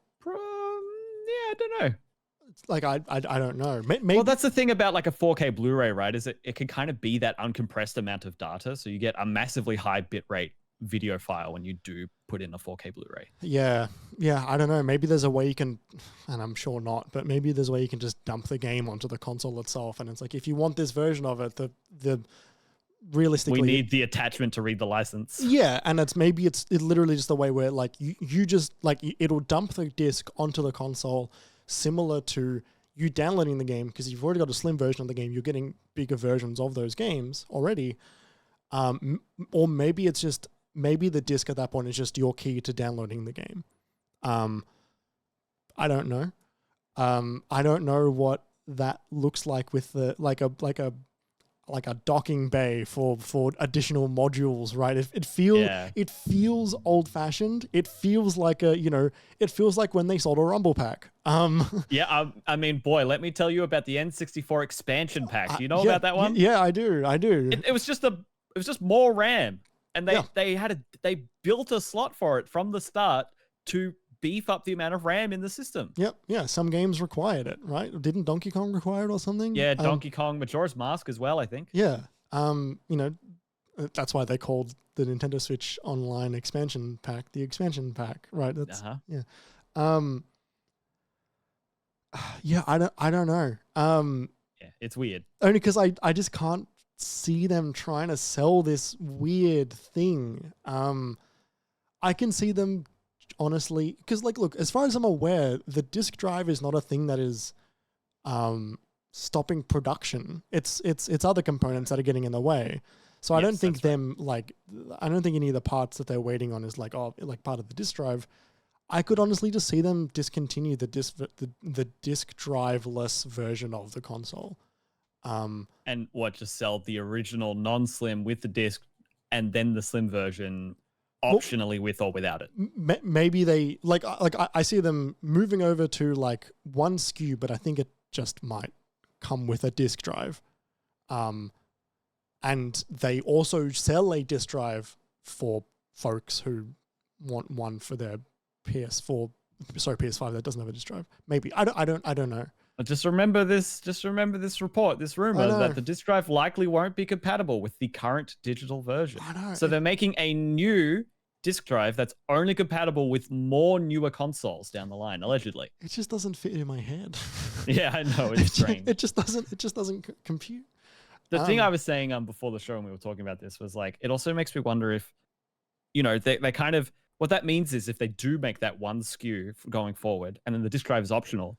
don't know. Like I don't know. Maybe. Well, that's the thing about like a 4K Blu-ray, right? Is it can kind of be that uncompressed amount of data, so you get a massively high bitrate video file when you do put in a 4K Blu-ray. Yeah, I don't know. Maybe there's a way you can, and I'm sure not, but maybe there's a way you can just dump the game onto the console itself, and it's like, if you want this version of it, the realistically, we need the attachment to read the license. Yeah, and it's literally just the way where like you just like it'll dump the disc onto the console, similar to you downloading the game, because you've already got a slim version of the game. You're getting bigger versions of those games already, or maybe it's just. Maybe the disc at that point is just your key to downloading the game. I don't know. I don't know what that looks like with the like a docking bay for additional modules, right? It feels old fashioned. It feels like it feels like when they sold a Rumble pack. Yeah, I mean, boy, let me tell you about the N64 expansion pack. Do you know about that one? Yeah, I do. It was just more RAM. And they built a slot for it from the start to beef up the amount of RAM in the system. Yep. Yeah. Some games required it, right? Didn't Donkey Kong require it or something? Yeah, Donkey Kong, Majora's Mask as well, I think. Yeah. That's why they called the Nintendo Switch Online expansion pack the expansion pack, right? That's yeah. Yeah, I don't know. Yeah, it's weird. Only because I just can't see them trying to sell this weird thing. I can see them honestly, because like, look, as far as I'm aware, the disk drive is not a thing that is stopping production. It's other components that are getting in the way. So I don't think I don't think any of the parts that they're waiting on is like part of the disk drive. I could honestly just see them discontinue the disk drive-less version of the console. And just sell the original non-slim with the disc, and then the slim version optionally with or without it. Maybe they I see them moving over to like one SKU, but I think it just might come with a disk drive. And they also sell a disk drive for folks who want one for their PS5 that doesn't have a disk drive. Maybe I don't know. Just remember this report, this rumor that the disk drive likely won't be compatible with the current digital version. I know. So they're making a new disk drive that's only compatible with more newer consoles down the line, allegedly. It just doesn't fit in my head. Yeah, I know, it's strange. It just doesn't compute. The thing I was saying before the show when we were talking about this was like, it also makes me wonder if, they kind of, what that means is if they do make that one SKU going forward, and then the disk drive is optional,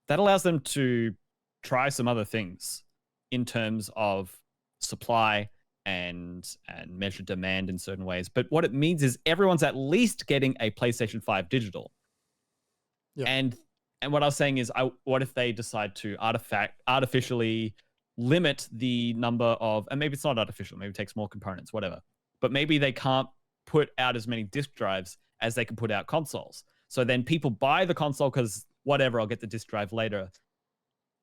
that allows them to try some other things in terms of supply and measure demand in certain ways. But what it means is everyone's at least getting a PlayStation 5 digital. Yeah. And what I was saying is, what if they decide to artificially limit the number of, and maybe it's not artificial, maybe it takes more components, whatever. But maybe they can't put out as many disk drives as they can put out consoles. So then people buy the console because whatever, I'll get the disk drive later.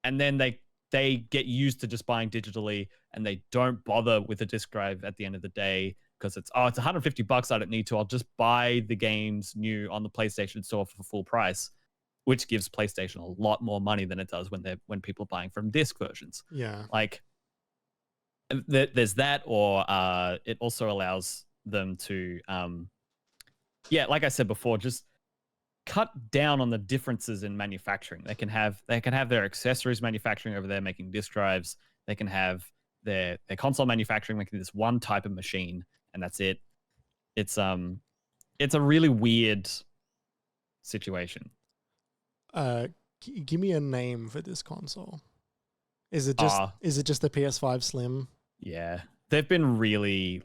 And then they get used to just buying digitally, and they don't bother with the disk drive at the end of the day because it's $150. I don't need to. I'll just buy the games new on the PlayStation Store for full price, which gives PlayStation a lot more money than it does when people are buying from disc versions. Yeah. Like there's that, or it also allows them to, like I said before, just cut down on the differences in manufacturing. They can have their accessories manufacturing over there making disk drives. They can have their console manufacturing making this one type of machine, and that's it. It's a really weird situation. Give me a name for this console. Is it just the PS5 Slim? Yeah, they've been really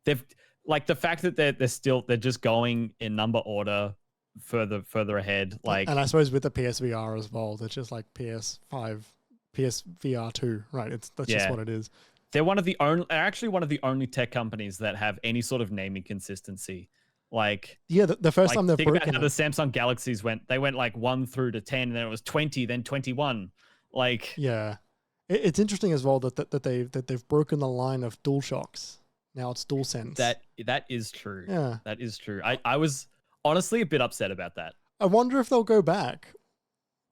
the fact that they're just going in number order further ahead, and I suppose with the PSVR as well, that's just like PS5, PSVR 2, right? That's just what it is. they're actually one of the only tech companies that have any sort of naming consistency. Like, yeah, the first time they've think about broken how the Samsung Galaxies they went like 1 through to 10, and then it was 20, then 21. Like, yeah, it's interesting as well that they've broken the line of DualShocks. Now it's DualSense. That is true. Yeah, that is true. I was honestly a bit upset about that. I wonder if they'll go back,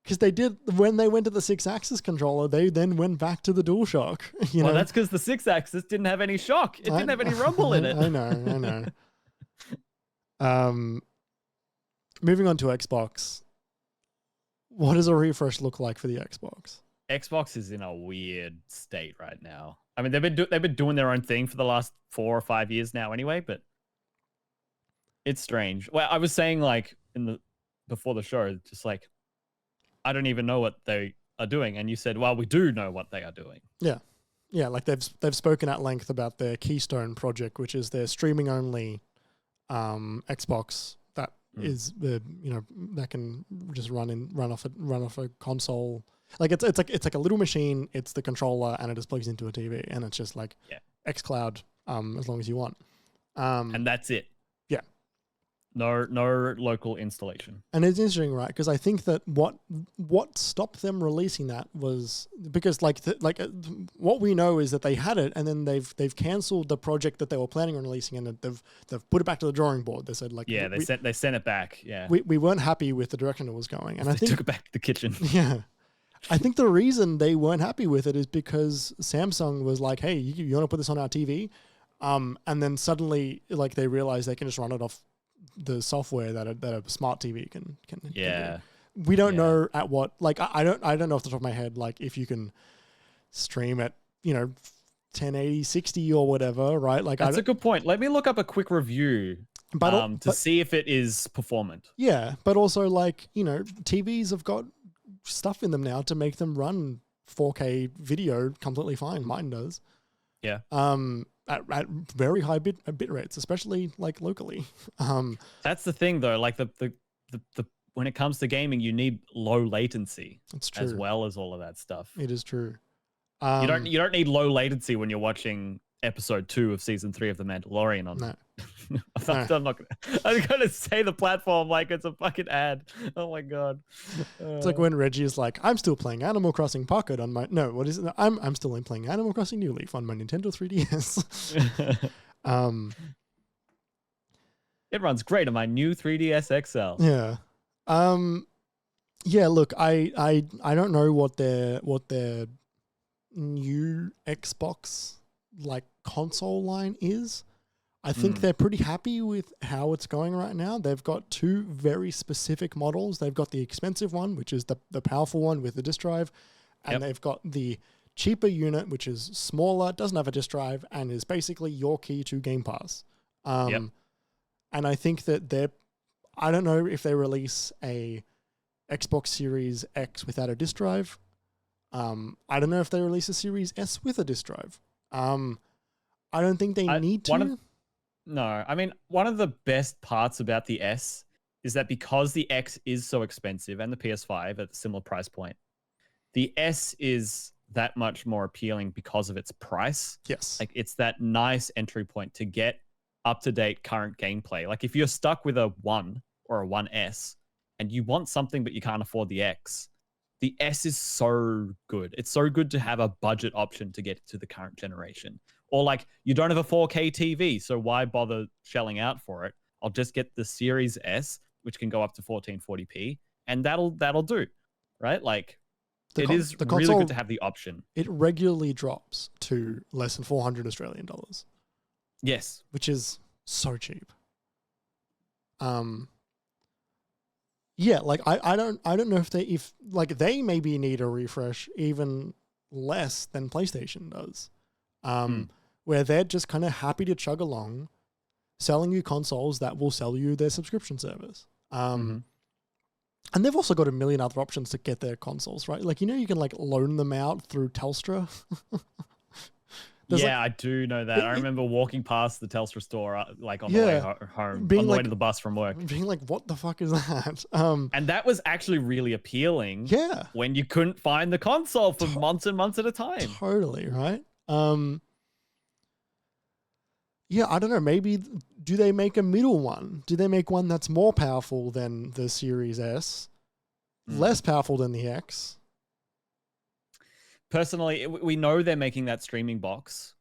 because they did when they went to the 6-axis controller. They then went back to the DualShock. Well, that's because the 6-axis didn't have any shock. It didn't have any rumble in it. I know. Moving on to Xbox. What does a refresh look like for the Xbox? Xbox is in a weird state right now. I mean, they've been doing their own thing for the last 4 or 5 years now, anyway. But it's strange. Well, I was saying like before the show, just like I don't even know what they are doing, and you said, "Well, we do know what they are doing." Yeah. Like they've spoken at length about their Keystone project, which is their streaming only Xbox that is that can just run off a console. Like it's like a little machine. It's the controller and it just plugs into a TV, and it's just like xCloud as long as you want. And that's it. Yeah. No local installation. And it's interesting, right? Because I think that what stopped them releasing that was because what we know is that they had it, and then they've cancelled the project that they were planning on releasing, and they've put it back to the drawing board. They said they sent it back. Yeah, we weren't happy with the direction it was going, and I think took it back to the kitchen. Yeah. I think the reason they weren't happy with it is because Samsung was like, "Hey, you want to put this on our TV?" And then suddenly, like, they realized they can just run it off the software that a smart TV can do. We don't know at what, like, I don't know off the top of my head, like, if you can stream at 1080 60 or whatever, right? Like, that's a good point. Let me look up a quick review to see if it is performant. Yeah, but also, like, TVs have got stuff in them now to make them run 4K video completely fine. Mine does. Yeah. At very high bit rates, especially like locally. That's the thing though. Like the when it comes to gaming, you need low latency. It's true. As well as all of that stuff. It is true. You don't need low latency when you're watching episode 2 of season 3 of The Mandalorian on. No. I'm gonna say the platform like it's a fucking ad. Oh my god. It's like when Reggie is like, I'm still playing Animal Crossing Pocket on my what is it? I'm still playing Animal Crossing New Leaf on my Nintendo 3DS. It runs great on my new 3DS XL. Yeah. Yeah, look, I don't know what their new Xbox like console line is. I think they're pretty happy with how it's going right now. They've got 2 very specific models. They've got the expensive one, which is the powerful one with the disk drive, and they've got the cheaper unit, which is smaller, doesn't have a disk drive, and is basically your key to Game Pass. And I think that I don't know if they release a Xbox Series X without a disk drive. I don't know if they release a Series S with a disk drive. I don't think they need to. No, I mean, one of the best parts about the S is that because the X is so expensive and the PS5 at a similar price point, the S is that much more appealing because of its price. Yes. Like, it's that nice entry point to get up-to-date current gameplay. Like, if you're stuck with a 1 or a 1S and you want something but you can't afford the X, the S is so good. It's so good to have a budget option to get to the current generation. Or like, you don't have a 4K TV, so why bother shelling out for it? I'll just get the Series S, which can go up to 1440p, and that'll do, right? Like, it is really good to have the option. It regularly drops to less than 400 Australian dollars. Yes. Which is so cheap. Yeah, like I don't know if they maybe need a refresh even less than PlayStation does. Where they're just kind of happy to chug along, selling you consoles that will sell you their subscription service. And they've also got a million other options to get their consoles, right? Like, you can like loan them out through Telstra. I do know that. I remember walking past the Telstra store like on the way home, on the way to the bus from work. Being like, what the fuck is that? And that was actually really appealing. Yeah. When you couldn't find the console for months and months at a time. Totally, right? Yeah, I don't know. Maybe do they make a middle one? Do they make one that's more powerful than the Series S, less powerful than the X? Personally, we know they're making that streaming box.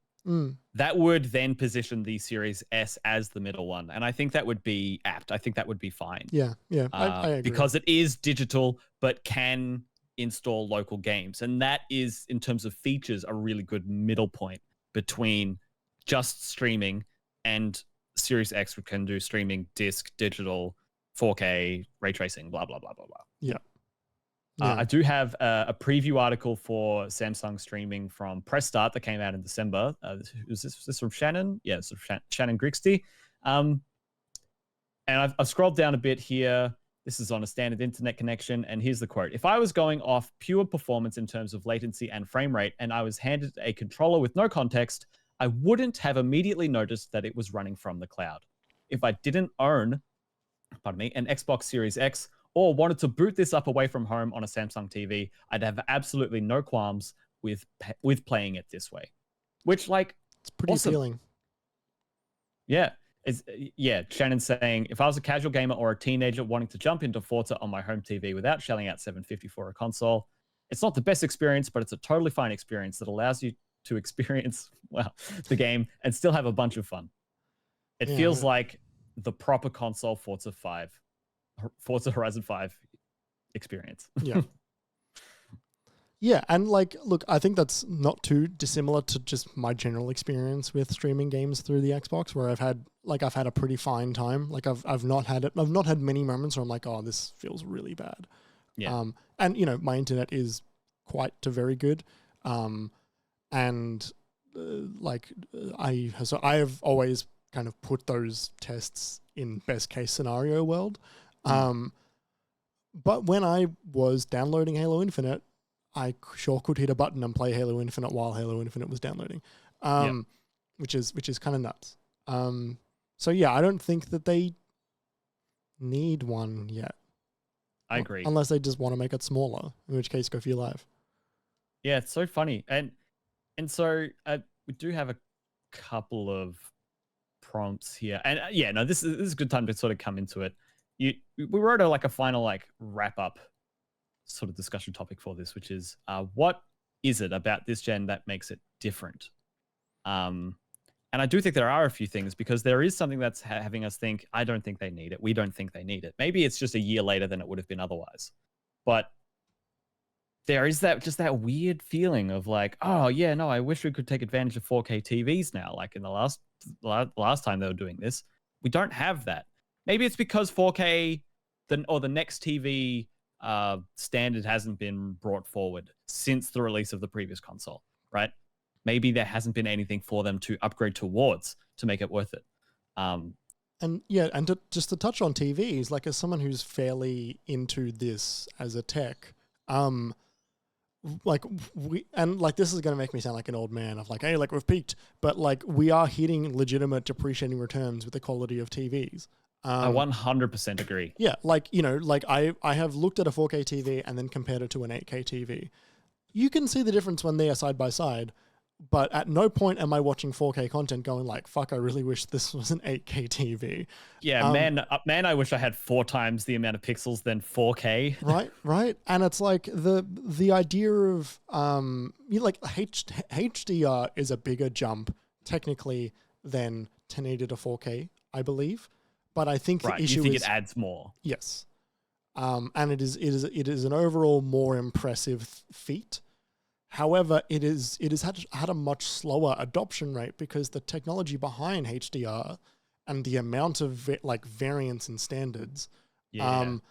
That would then position the Series S as the middle one. And I think that would be apt. I think that would be fine. Yeah. I agree. Because it is digital, but can install local games. And that is, in terms of features, a really good middle point between just streaming and Series X, which can do streaming, disc, digital, 4K, ray tracing, blah, blah, blah, blah, blah. Yeah. I do have a preview article for Samsung streaming from Press Start that came out in December. Was this from Shannon? Yeah, it's from Shannon Grixty. And I've scrolled down a bit here. This is on a standard internet connection. And here's the quote. If I was going off pure performance in terms of latency and frame rate, and I was handed a controller with no context, I wouldn't have immediately noticed that it was running from the cloud. If I didn't own, an Xbox Series X, or wanted to boot this up away from home on a Samsung TV, I'd have absolutely no qualms with playing it this way. Which, like, it's pretty awesome. appealing. Yeah. Shannon's saying, if I was a casual gamer or a teenager wanting to jump into Forza on my home TV without shelling out $750 for a console, it's not the best experience, but it's a totally fine experience that allows you to experience, the game and still have a bunch of fun. It feels like the proper console Forza Horizon 5 experience. Yeah. Yeah, and like, look, I think that's not too dissimilar to just my general experience with streaming games through the Xbox, where I've had a pretty fine time. Like I've not had many moments where I'm like, oh, this feels really bad. Yeah. And you know, my internet is quite to very good. I have always kind of put those tests in best case scenario world. But when I was downloading Halo Infinite, I sure could hit a button and play Halo Infinite while Halo Infinite was downloading, which is kind of nuts. So yeah, I don't think that they need one yet. I agree. Unless they just want to make it smaller, in which case go for your live. Yeah, it's so funny. And so we do have a couple of prompts here. And this is a good time to sort of come into it. We wrote a final wrap up sort of discussion topic for this, which is what is it about this gen that makes it different? And I do think there are a few things, because there is something that's having us think, I don't think they need it. We don't think they need it. Maybe it's just a year later than it would have been otherwise. But there is that weird feeling of like, oh yeah, no, I wish we could take advantage of 4K TVs now. Like in the last time they were doing this, we don't have that. Maybe it's because 4K the next TV standard hasn't been brought forward since the release of the previous console, right? Maybe there hasn't been anything for them to upgrade towards to make it worth it. And just to touch on TVs, like as someone who's fairly into this as a tech, this is going to make me sound like an old man of like, hey, like we've peaked, but like we are hitting legitimate depreciating returns with the quality of TVs. I 100% agree. Yeah, like, you know, like I have looked at a 4K TV and then compared it to an 8K TV. You can see the difference when they are side by side, but at no point am I watching 4K content going like, fuck, I really wish this was an 8K TV. Yeah, man, I wish I had 4 times the amount of pixels than 4K. Right. And it's like the idea of HDR is a bigger jump technically than 1080 to 4K, I believe. But I think the issue it adds more. Yes. And it is an overall more impressive feat. However, it has had a much slower adoption rate because the technology behind HDR and the amount of variance in standards means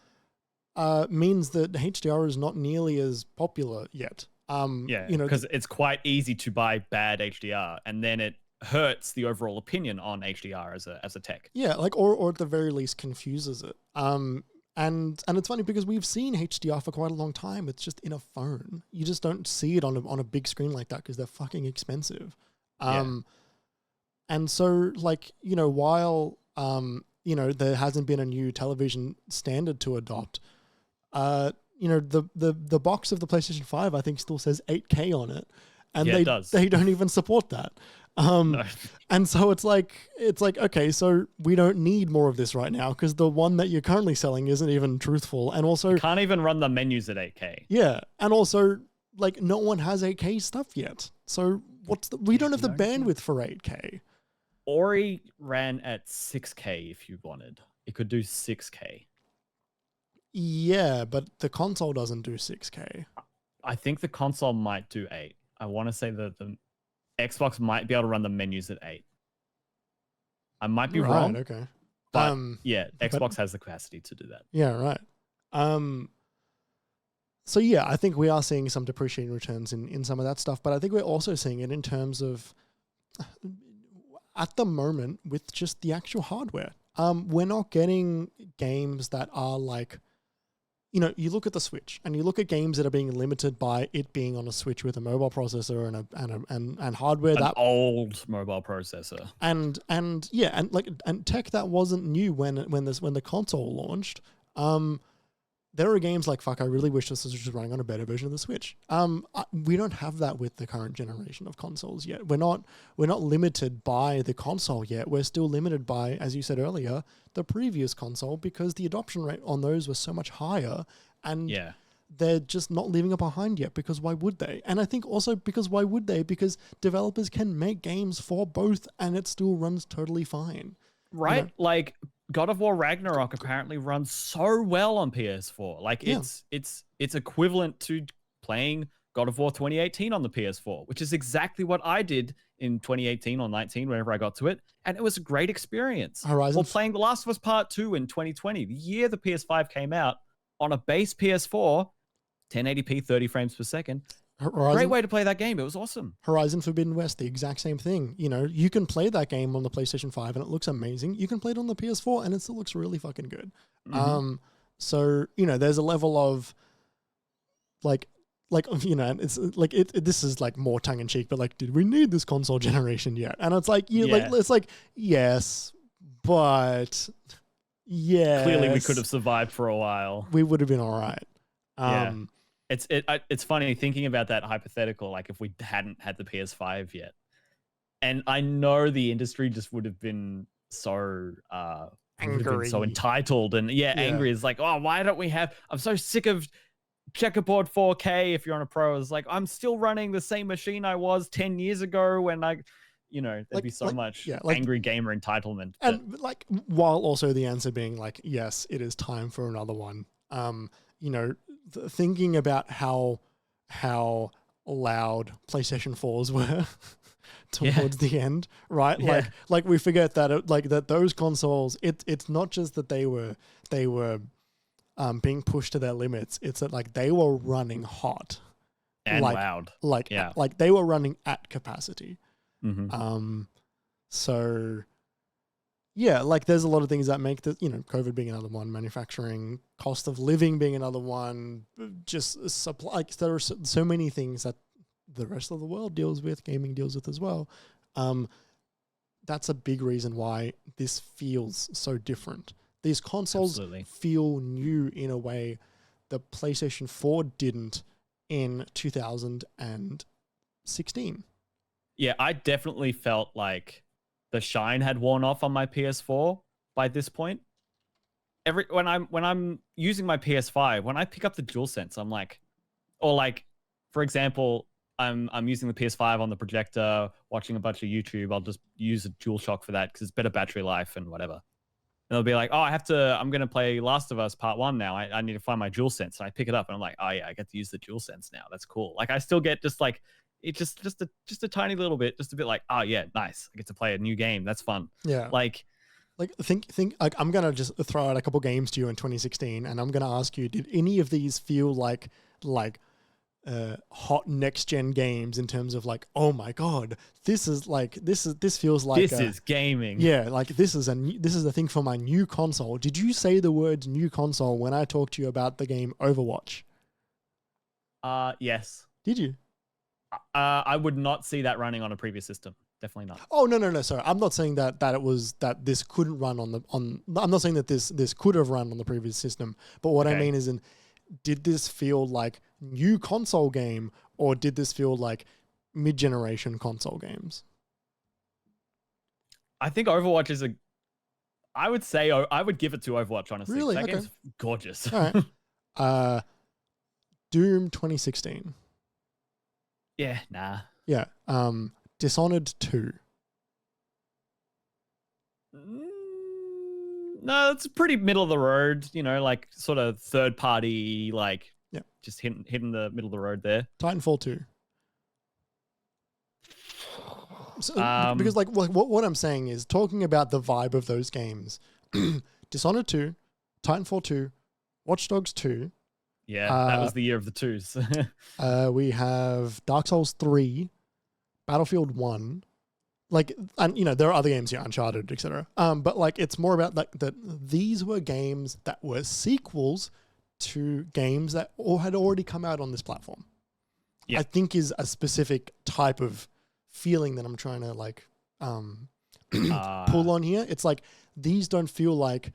that HDR is not nearly as popular yet. Because it's quite easy to buy bad HDR, and then it hurts the overall opinion on HDR as a tech. Yeah, like or at the very least confuses it. And it's funny because we've seen HDR for quite a long time. It's just in a phone. You just don't see it on a big screen like that because they're fucking expensive. And so like, you know, while there hasn't been a new television standard to adopt, the box of the PlayStation 5 I think still says 8K on it. And they don't even support that. No. And so it's like, okay, so we don't need more of this right now because the one that you're currently selling isn't even truthful. And also, You can't even run the menus at 8K. yeah. And also, like, no one has 8K stuff yet. So we don't have the bandwidth for 8K. Ori ran at 6K if you wanted. It could do 6K. Yeah, but the console doesn't do 6K. I think the console might do 8. I want to say that the Xbox might be able to run the menus at 8. I might be wrong. Okay. But yeah, Xbox has the capacity to do that. Yeah, right. So yeah, I think we are seeing some depreciating returns in some of that stuff, but I think we're also seeing it in terms of at the moment with just the actual hardware. We're not getting games that are like, you know, you look at the Switch and you look at games that are being limited by it being on a Switch with a mobile processor and hardware An that old mobile processor. And tech that wasn't new when the console launched. There are games like, fuck, I really wish this was just running on a better version of the Switch. We don't have that with the current generation of consoles yet. We're not limited by the console yet. We're still limited by, as you said earlier, the previous console because the adoption rate on those was so much higher and they're just not leaving it behind yet because why would they? And I think also because why would they? Because developers can make games for both and it still runs totally fine. Right? You know? Like God of War Ragnarok apparently runs so well on PS4. Like it's equivalent to playing God of War 2018 on the PS4, which is exactly what I did in 2018 or 19, whenever I got to it. And it was a great experience. Or playing The Last of Us Part 2 in 2020, the year the PS5 came out, on a base PS4, 1080p, 30 frames per second. Great way to play that game. It was awesome. Horizon Forbidden West, the exact same thing. You know, you can play that game on the PlayStation 5 and it looks amazing. You can play it on the PS4 and it still looks really fucking good. Mm-hmm. So, you know, there's a level of like, you know, it's like this is like more tongue in cheek, but like, did we need this console generation yet? And it's like, it's like, yes, but yeah, clearly we could have survived for a while. We would have been all right. It's funny thinking about that hypothetical, like if we hadn't had the PS5 yet. And I know the industry just would have been so angry, so entitled and angry. It's like, oh, why don't we have? I'm so sick of checkerboard 4K. If you're on a pro, it's like I'm still running the same machine I was 10 years ago when there'd be so much angry gamer entitlement. And like, while also the answer being like, yes, it is time for another one. You know, thinking about how loud PlayStation 4s were towards the end, right? Yeah. Like we forget that that those consoles, it's not just that they were being pushed to their limits. It's that like they were running hot and loud, like they were running at capacity. Mm-hmm. So yeah, like there's a lot of things that make the, you know, COVID being another one, manufacturing, cost of living being another one, just supply. Like there are so many things that the rest of the world deals with, gaming deals with as well. That's a big reason why this feels so different. These consoles feel new in a way the PlayStation 4 didn't in 2016. Yeah, I definitely felt like the shine had worn off on my PS4 by this point. When I'm using my PS5, when I pick up the DualSense, I'm like, or like, for example, I'm using the PS5 on the projector, watching a bunch of YouTube. I'll just use a DualShock for that because it's better battery life and whatever. And they'll be like, oh, I'm going to play Last of Us Part 1 now. I need to find my DualSense. And I pick it up and I'm like, oh yeah, I get to use the DualSense now. That's cool. Like I still get just like, it's just a tiny little bit, just a bit like, oh yeah, nice. I get to play a new game. That's fun. Yeah. Like think like I'm going to just throw out a couple games to you in 2016 and I'm going to ask you, did any of these feel like hot next gen games in terms of like, oh my God, this feels like this is gaming. Yeah. Like this is a thing for my new console. Did you say the words new console when I talked to you about the game Overwatch? Yes. Did you? I would not see that running on a previous system. Definitely not. Oh no. Sorry, I'm not saying that this couldn't run on. I'm not saying that this could have run on the previous system. But what I mean is, did this feel like new console game or did this feel like mid-generation console games? I think Overwatch is I would say I would give it to Overwatch, honestly. Really? That Okay. game's gorgeous. All right. Doom 2016. Yeah, nah. Yeah. Dishonored 2. No, it's pretty middle of the road, like sort of third party, like just hitting the middle of the road there. Titanfall 2. So, because like what I'm saying is talking about the vibe of those games. Dishonored 2, Titanfall 2, Watch Dogs 2. Yeah, that was the year of the twos. We have Dark Souls 3, Battlefield 1. Like, and there are other games here, Uncharted, etc. But like, it's more about like that. These were games that were sequels to games that had already come out on this platform. I think is a specific type of feeling that I'm trying to like pull on here. It's like these don't feel like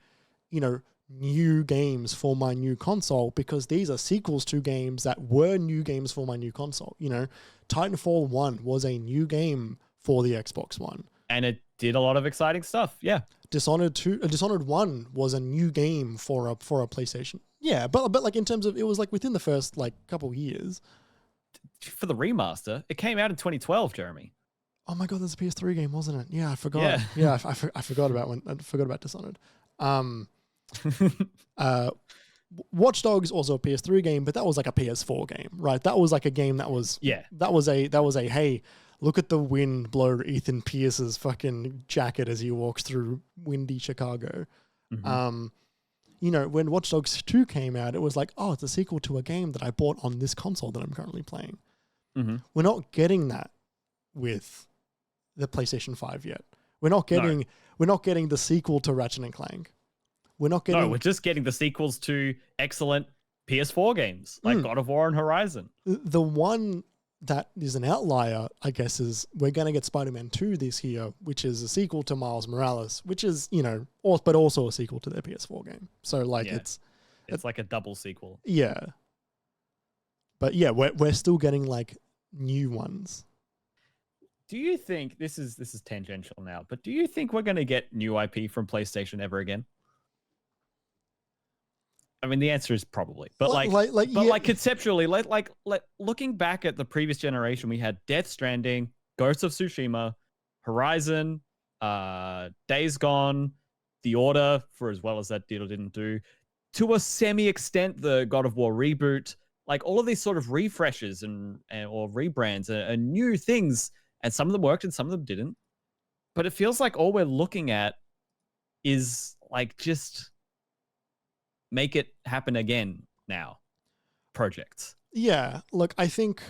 new games for my new console because these are sequels to games that were new games for my new console. Titanfall 1 was a new game for the Xbox One. And it did a lot of exciting stuff. Yeah. Dishonored 1 was a new game for a PlayStation. Yeah, but like in terms of it was like within the first like couple years. For the remaster, it came out in 2012, Jeremy. Oh my god, there's a PS3 game, wasn't it? Yeah, I forgot. Yeah, I forgot about Dishonored. Watch Dogs also a PS3 game, but that was like a PS4 game, right? That was like a game that was that was a hey, look at the wind blow Ethan Pierce's fucking jacket as he walks through windy Chicago. Mm-hmm. When Watch Dogs 2 came out, it was like, oh, it's a sequel to a game that I bought on this console that I'm currently playing. Mm-hmm. We're not getting that with the PlayStation 5 yet. We're not getting the sequel to Ratchet and Clank. We're just getting the sequels to excellent PS4 games like God of War and Horizon. The one that is an outlier, I guess, is we're going to get Spider-Man 2 this year, which is a sequel to Miles Morales, which is, but also a sequel to their PS4 game. So like it's like a double sequel. Yeah. But yeah, we're still getting like new ones. Do you think this is tangential now, but do you think we're going to get new IP from PlayStation ever again? I mean, the answer is probably, but conceptually, like looking back at the previous generation, we had Death Stranding, Ghost of Tsushima, Horizon, Days Gone, The Order, for as well as that did or didn't do, to a semi-extent, the God of War reboot, like all of these sort of refreshes or rebrands and new things, and some of them worked and some of them didn't. But it feels like all we're looking at is like just make it happen again now projects. Yeah, look, I think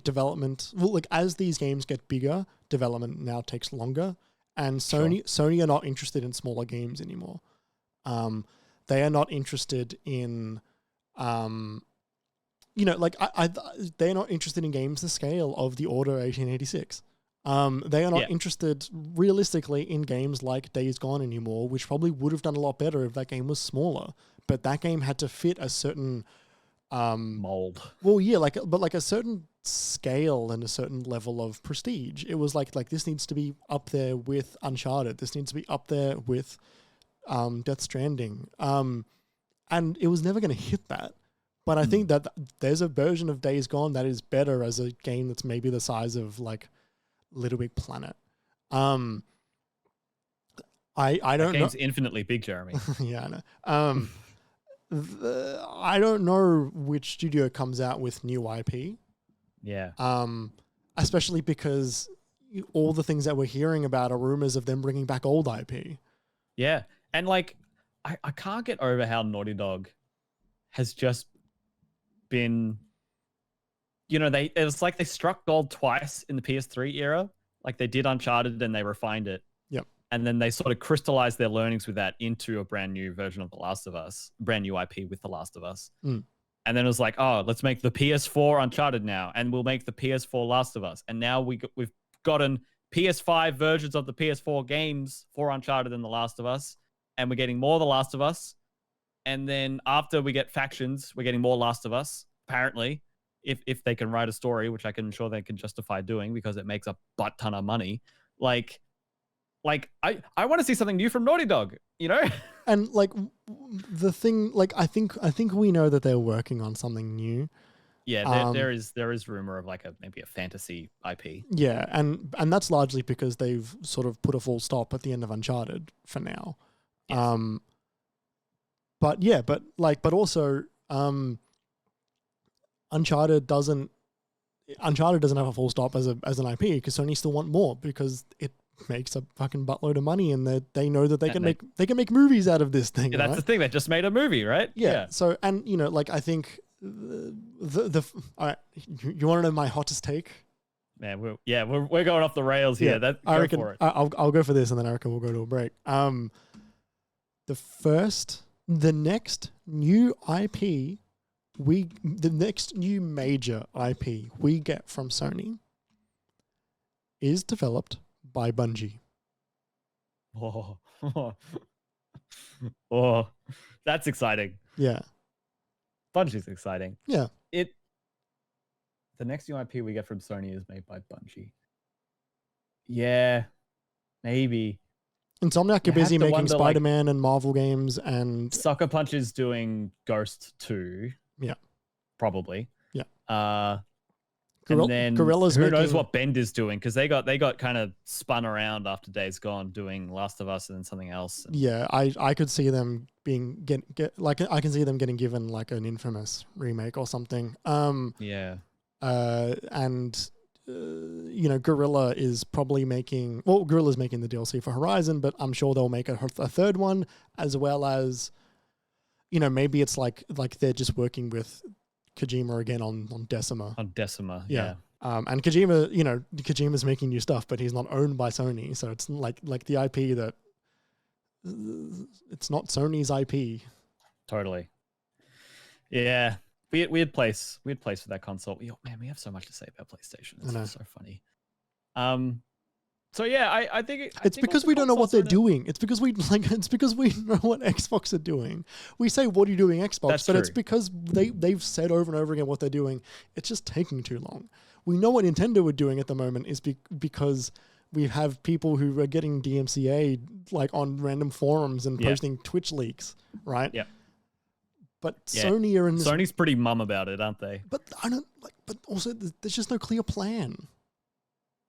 development, like as these games get bigger, development now takes longer, and Sony are not interested in smaller games anymore. They are not interested in they're not interested in games the scale of The Order 1886. They are not interested realistically in games like Days Gone anymore, which probably would have done a lot better if that game was smaller. But that game had to fit a certain mold. Well, yeah, like a certain scale and a certain level of prestige. It was like this needs to be up there with Uncharted. This needs to be up there with Death Stranding. And it was never going to hit that. But I think that there's a version of Days Gone that is better as a game that's maybe the size of like Little Big Planet. I don't know. Game's infinitely big, Jeremy. Yeah, I know. I don't know which studio comes out with new IP. Yeah. Especially because all the things that we're hearing about are rumors of them bringing back old IP. Yeah, and like I can't get over how Naughty Dog has just been. It's like they struck gold twice in the PS3 era. Like they did Uncharted and they refined it. Yep. And then they sort of crystallized their learnings with that into a brand new version of The Last of Us, brand new IP with The Last of Us. And then it was like, oh, let's make the PS4 Uncharted now, and we'll make the PS4 Last of Us. And now we've gotten PS5 versions of the PS4 games for Uncharted and The Last of Us, and we're getting more The Last of Us. And then after we get Factions, we're getting more Last of Us, apparently. If they can write a story, which I'm sure they can justify doing because it makes a butt ton of money. Like, like I want to see something new from Naughty Dog, you know? And like the thing, like I think we know that they're working on something new. Yeah, there is rumor of like maybe a fantasy IP. Yeah, and that's largely because they've sort of put a full stop at the end of Uncharted for now. Yes. But also Uncharted doesn't have a full stop as an IP because Sony still want more because it makes a fucking buttload of money and they know that they can make movies out of this thing. Yeah, that's right? the thing. They just made a movie, right? Yeah. So, and you know, like I think all right, you want to know my hottest take? Man, we're going off the rails here. Yeah, I reckon for it. I'll go for this, and then I reckon we'll go to a break. The next new IP, the next new major IP we get from Sony is developed by Bungie. Oh, that's exciting. Yeah. Bungie's exciting. Yeah. The next new IP we get from Sony is made by Bungie. Yeah, maybe. Insomniac are busy making Spider-Man and Marvel games, and Sucker Punch is doing Ghost 2. Yeah. Probably. Yeah. And then Gorilla's who knows what Bend is doing, because they got kind of spun around after Days Gone doing Last of Us and then something else. Yeah, I could see them I can see them getting given like an Infamous remake or something. Yeah. You know, Gorilla is probably Gorilla's making the DLC for Horizon, but I'm sure they'll make a third one, as well as, you know, maybe it's like they're just working with Kojima again on Decima. On Decima, yeah. And Kojima, you know, Kojima's making new stuff, but he's not owned by Sony, so it's like the IP that it's not Sony's IP. Totally. Yeah. Weird place for that console. Yo, man, we have so much to say about PlayStation. It's so funny. So yeah, I think it's because we don't know what they're doing. It's because we know what Xbox are doing. We say, "What are you doing, Xbox?" That's but true. It's because they've said over and over again what they're doing. It's just taking too long. We know what Nintendo are doing at the moment is because we have people who are getting DMCA like on random forums and posting Twitch leaks, right? Yeah. But Sony are in this... Sony's pretty mum about it, aren't they? But I don't like. But also, there's just no clear plan.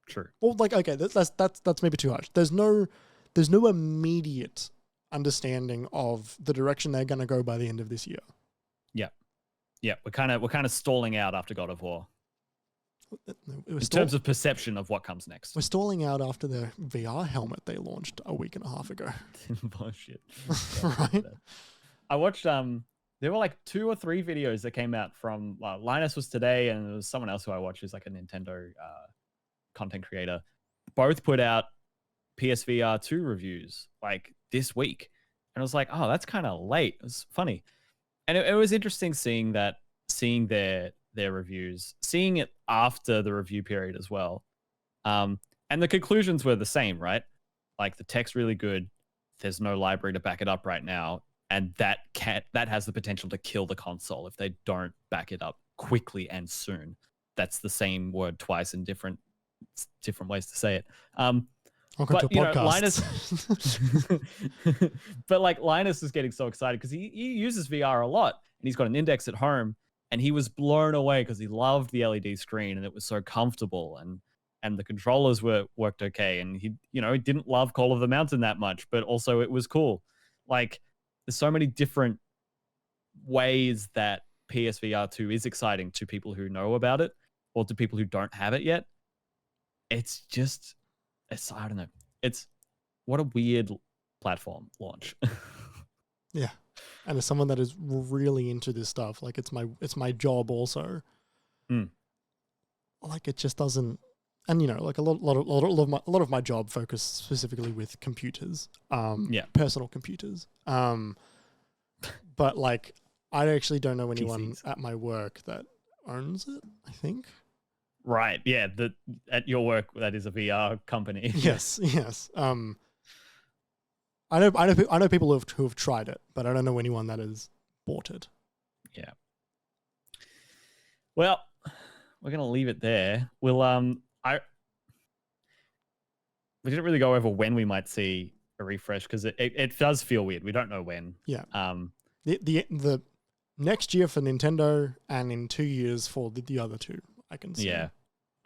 True. Well, like, okay, that's maybe too harsh. There's no immediate understanding of the direction they're going to go by the end of this year. Yeah. We're kind of stalling out after God of War. In terms of perception of what comes next. We're stalling out after the VR helmet they launched a week and a half ago. Bullshit. Right? I watched there were like 2 or 3 videos that came out from Linus was today, and there was someone else who I watch who's like a Nintendo content creator. Both put out PSVR 2 reviews like this week, and I was like, oh, that's kind of late. It was funny, and it was interesting seeing their reviews, seeing it after the review period as well. And the conclusions were the same, right? Like the tech's really good. There's no library to back it up right now. And that has the potential to kill the console if they don't back it up quickly and soon. That's the same word twice in different ways to say it. Welcome to a podcast. Linus is getting so excited because he uses VR a lot, and he's got an Index at home, and he was blown away because he loved the LED screen and it was so comfortable, and the controllers worked okay, and he didn't love Call of the Mountain that much, but also it was cool. Like, there's so many different ways that PSVR 2 is exciting to people who know about it or to people who don't have it yet. It's I don't know. It's what a weird platform launch. Yeah. And as someone that is really into this stuff, like it's my job also. Like it just doesn't, and you know, like a lot of my job focus specifically with computers, personal computers. But like I actually don't know anyone PCs at my work that owns it, I think. Right. Yeah. At your work, that is a VR company. Yes. I know people who have tried it, but I don't know anyone that has bought it. Yeah. Well, we're gonna leave it there. We'll we didn't really go over when we might see a refresh because it does feel weird. We don't know when. Yeah. The next year for Nintendo and in 2 years for the other two, I can see. Yeah.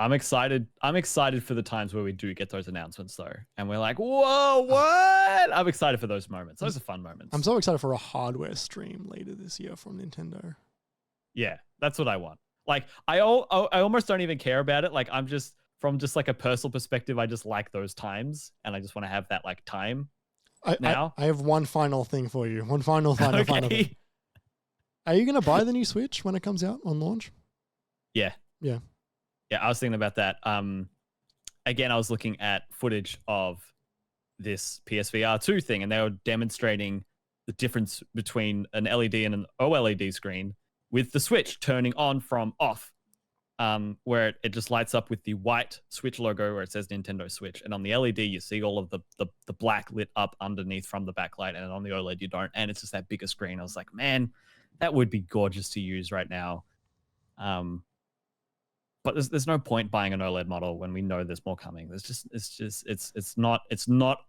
I'm excited. I'm excited for the times where we do get those announcements though. And we're like, whoa, what? I'm excited for those moments. Those are fun moments. I'm so excited for a hardware stream later this year from Nintendo. Yeah, that's what I want. Like I almost don't even care about it. Like I'm just from just like a personal perspective, I just like those times and I just want to have that like time now. I have one final thing for you. One final Okay. thing. Are you going to buy the new Switch when it comes out on launch? Yeah. Yeah. Yeah, I was thinking about that. Again, I was looking at footage of this PSVR 2 thing and they were demonstrating the difference between an LED and an OLED screen with the Switch turning on from off. Where it just lights up with the white Switch logo where it says Nintendo Switch. And on the LED, you see all of the black lit up underneath from the backlight. And on the OLED, you don't. And it's just that bigger screen. I was like, man, that would be gorgeous to use right now. But there's no point buying an OLED model when we know there's more coming. It's not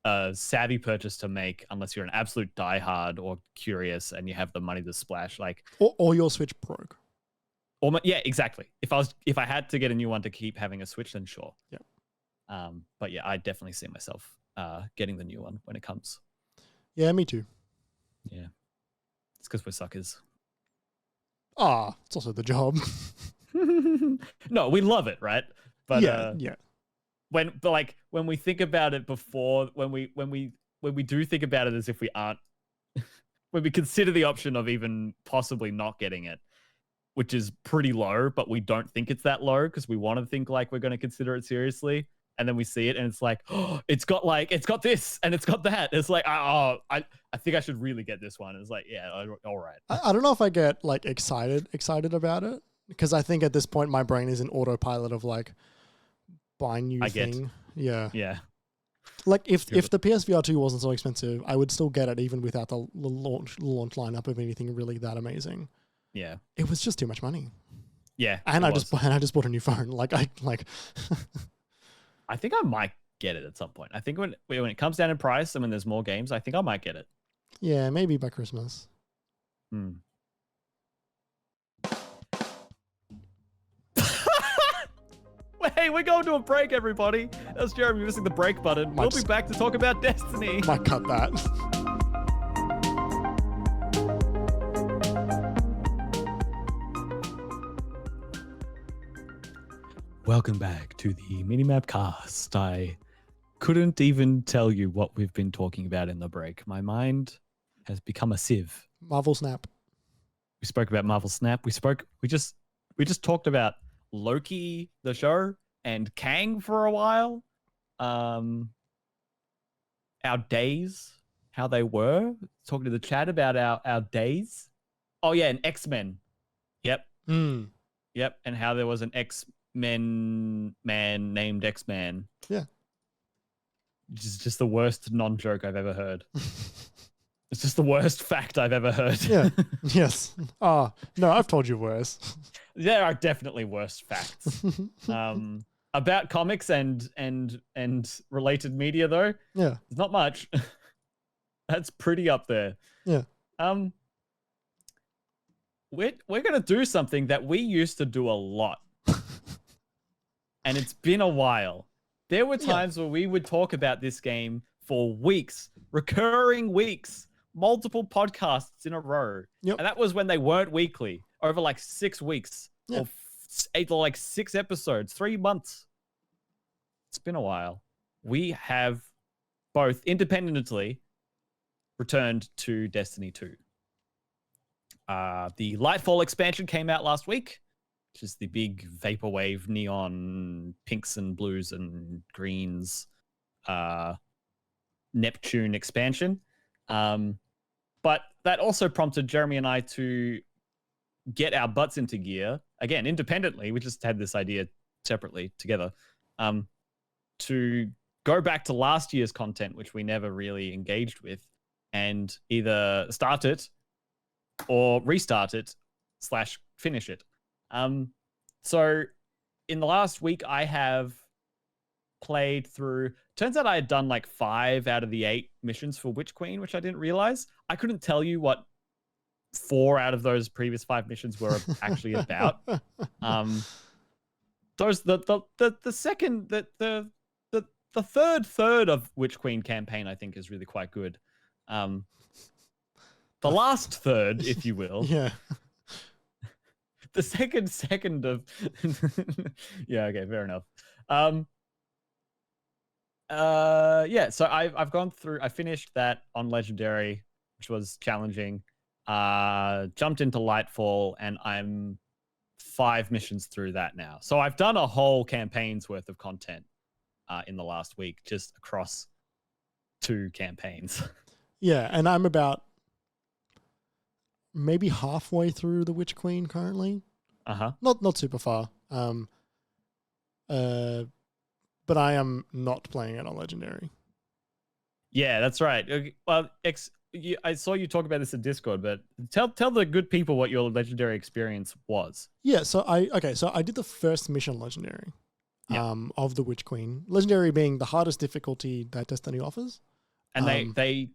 a savvy purchase to make unless you're an absolute diehard or curious and you have the money to splash. Like or your Switch broke. Yeah, exactly. If I had to get a new one to keep having a Switch, then sure. Yeah. But yeah, I definitely see myself getting the new one when it comes. Yeah, me too. Yeah. It's because we're suckers. It's also the job. No, we love it, right? But yeah. When we think about it before, when we do think about it as if we aren't, when we consider the option of even possibly not getting it, which is pretty low, but we don't think it's that low because we want to think like we're going to consider it seriously. And then we see it and it's like, oh, it's got this and it's got that. It's like, I think I should really get this one. It's like, yeah, all right. I don't know if I get like excited about it because I think at this point my brain is in autopilot of like buy new thing. Yeah. Yeah. Like if the PSVR 2 wasn't so expensive, I would still get it even without the launch lineup of anything really that amazing. Yeah, it was just too much money. Yeah, and I just bought a new phone. I think I might get it at some point. I think when it comes down in price and when there's more games, I think I might get it. Yeah, maybe by Christmas. Hey, we're going to a break, everybody. That's Jeremy missing the break button. We'll be back to talk about Destiny. Might cut that. Welcome back to the MiniMapCast. I couldn't even tell you what we've been talking about in the break. My mind has become a sieve. Marvel Snap. We spoke about Marvel Snap. We just talked about Loki, the show, and Kang for a while. Our days, how they were. Talking to the chat about our days. Oh yeah, and X-Men. Yep. Yep. And how there was an X-Men man named X-Man. Yeah. Which is just the worst non-joke I've ever heard. It's just the worst fact I've ever heard. Yeah. Yes. No, I've told you worse. There are definitely worse facts. About comics and related media though. Yeah. There's not much. That's pretty up there. Yeah. We're gonna do something that we used to do a lot. And it's been a while. There were times where we would talk about this game for weeks, recurring weeks, multiple podcasts in a row. Yep. And that was when they weren't weekly, over like 6 weeks Yeah. or like 6 episodes, 3 months. It's been a while. We have both independently returned to Destiny 2. The LightFall expansion came out last week, which is the big vaporwave neon pinks and blues and greens Neptune expansion. But that also prompted Jeremy and I to get our butts into gear, again, independently. We just had this idea separately together, to go back to last year's content, which we never really engaged with, and either start it or restart it / finish it. So in the last week, I have played through. Turns out I had done like 5 out of the 8 missions for Witch Queen, which I didn't realize. I couldn't tell you what 4 out of those previous 5 missions were actually about. Those the second the third of Witch Queen campaign I think is really quite good. The last third, if you will. Yeah. The second of yeah, okay, fair enough. Yeah, so I've gone through, I finished that on Legendary, which was challenging. Jumped into LightFall, and I'm 5 missions through that now. So I've done a whole campaign's worth of content in the last week, just across 2 campaigns. Yeah, and I'm about maybe halfway through the Witch Queen currently. Not super far. But I am not playing it on Legendary. Yeah, that's right. Okay, well, I saw you talk about this in Discord, but tell the good people what your Legendary experience was. Yeah, so I did the first mission Legendary of the Witch Queen. Legendary being the hardest difficulty that Destiny offers. And they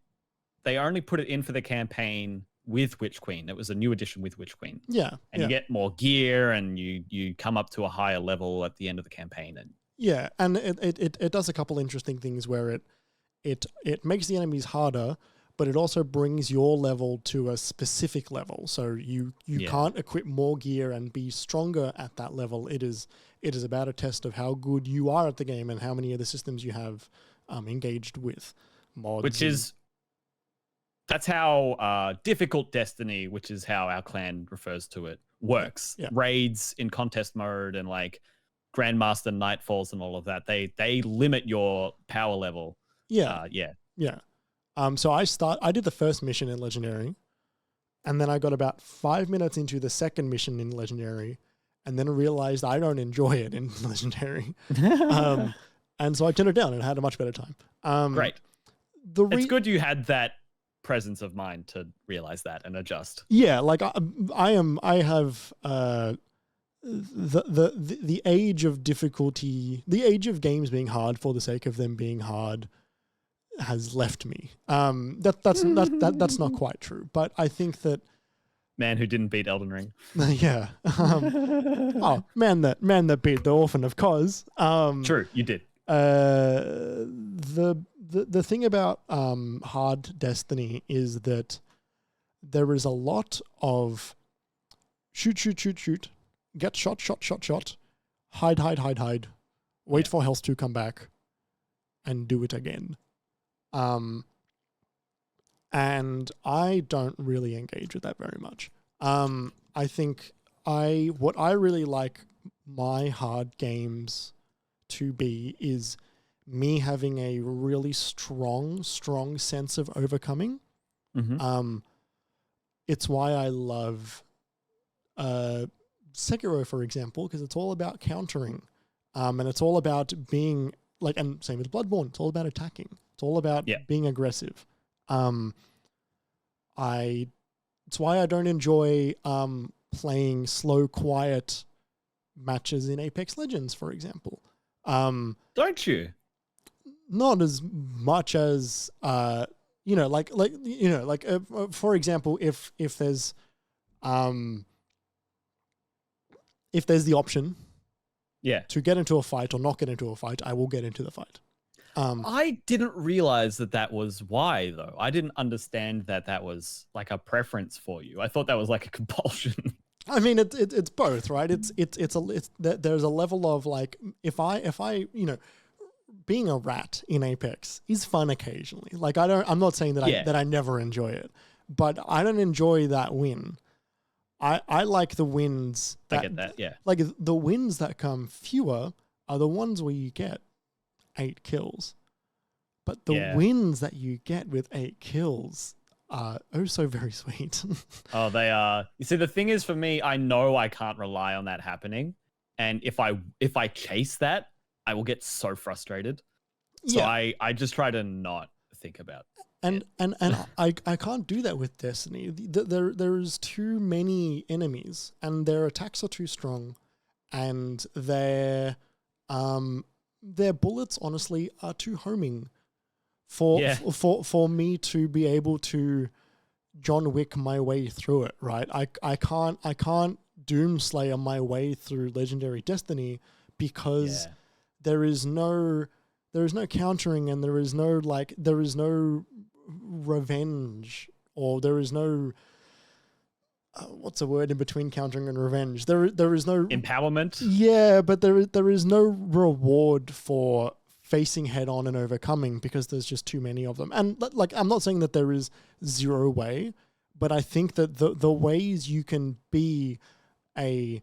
only put it in for the campaign with Witch Queen. It was a new edition with Witch Queen. Yeah. And you get more gear, and you come up to a higher level at the end of the campaign. And yeah, and it does a couple interesting things where it makes the enemies harder, but it also brings your level to a specific level. So you can't equip more gear and be stronger at that level. It is about a test of how good you are at the game and how many of the systems you have engaged with. Mods. That's how difficult Destiny, which is how our clan refers to it, works. Yeah. Raids in contest mode and like Grandmaster Nightfalls and all of that. They limit your power level. Yeah. Yeah. So I did the first mission in Legendary, and then I got about 5 minutes into the second mission in Legendary, and then realized I don't enjoy it in Legendary. And so I turned it down and had a much better time. Great. It's good you had that presence of mind to realize that and adjust. Yeah, like I have the age of difficulty, the age of games being hard for the sake of them being hard has left me. That's not quite true, but I think that man who didn't beat Elden Ring. Yeah. Man that beat the Orphan of Cos. True, you did. The thing about hard Destiny is that there is a lot of shoot, get shot, hide, wait for health to come back, and do it again. And I don't really engage with that very much. I think what I really like my hard games to be is me having a really strong sense of overcoming. Mm-hmm. It's why I love Sekiro, for example, because it's all about countering, and it's all about being like, and same with Bloodborne, it's all about attacking. It's all about being aggressive. It's why I don't enjoy playing slow, quiet matches in Apex Legends, for example. Don't you? Not as much as for example, if there's the option to get into a fight or not get into a fight, I will get into the fight. I didn't realize that was why, though. I didn't understand that was like a preference for you. I thought that was like a compulsion. I mean, it's both, right? There's a level of like, if I being a rat in Apex is fun occasionally. Like I'm not saying that I never enjoy it, but I don't enjoy that win. I like the wins. I get that, yeah. Like the wins that come fewer are the ones where you get 8 kills, but the wins that you get with 8 kills are oh so very sweet. Oh, they are. You see, the thing is, for me, I know I can't rely on that happening, and if I chase that, I will get so frustrated. So I just try to not think about it. And I can't do that with Destiny. There's too many enemies, and their attacks are too strong, and their their bullets honestly are too homing for me to be able to John Wick my way through it, right? I can't Doomslayer my way through Legendary Destiny because there is no countering, and there is no revenge, or there is no what's a word in between countering and revenge? There is no empowerment. Yeah, but there is no reward for facing head on and overcoming, because there's just too many of them. And like, I'm not saying that there is zero way, but I think that the ways you can be a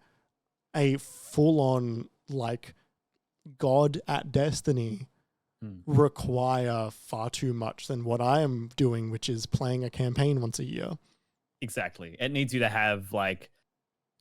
full on like god at Destiny require far too much than what I am doing, which is playing a campaign once a year. Exactly. It needs you to have like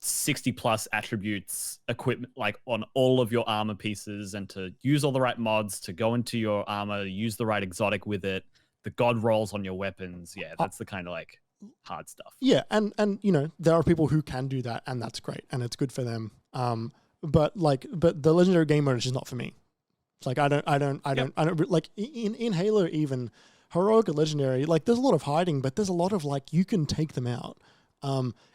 60 plus attributes, equipment, like on all of your armor pieces, and to use all the right mods to go into your armor, use the right exotic with it, the god rolls on your weapons. Yeah, that's the kind of like hard stuff. Yeah, and you know, there are people who can do that, and that's great, and it's good for them. But the legendary game mode is just not for me. It's like I don't like in Halo, even heroic or legendary, like there's a lot of hiding, but there's a lot of like you can take them out.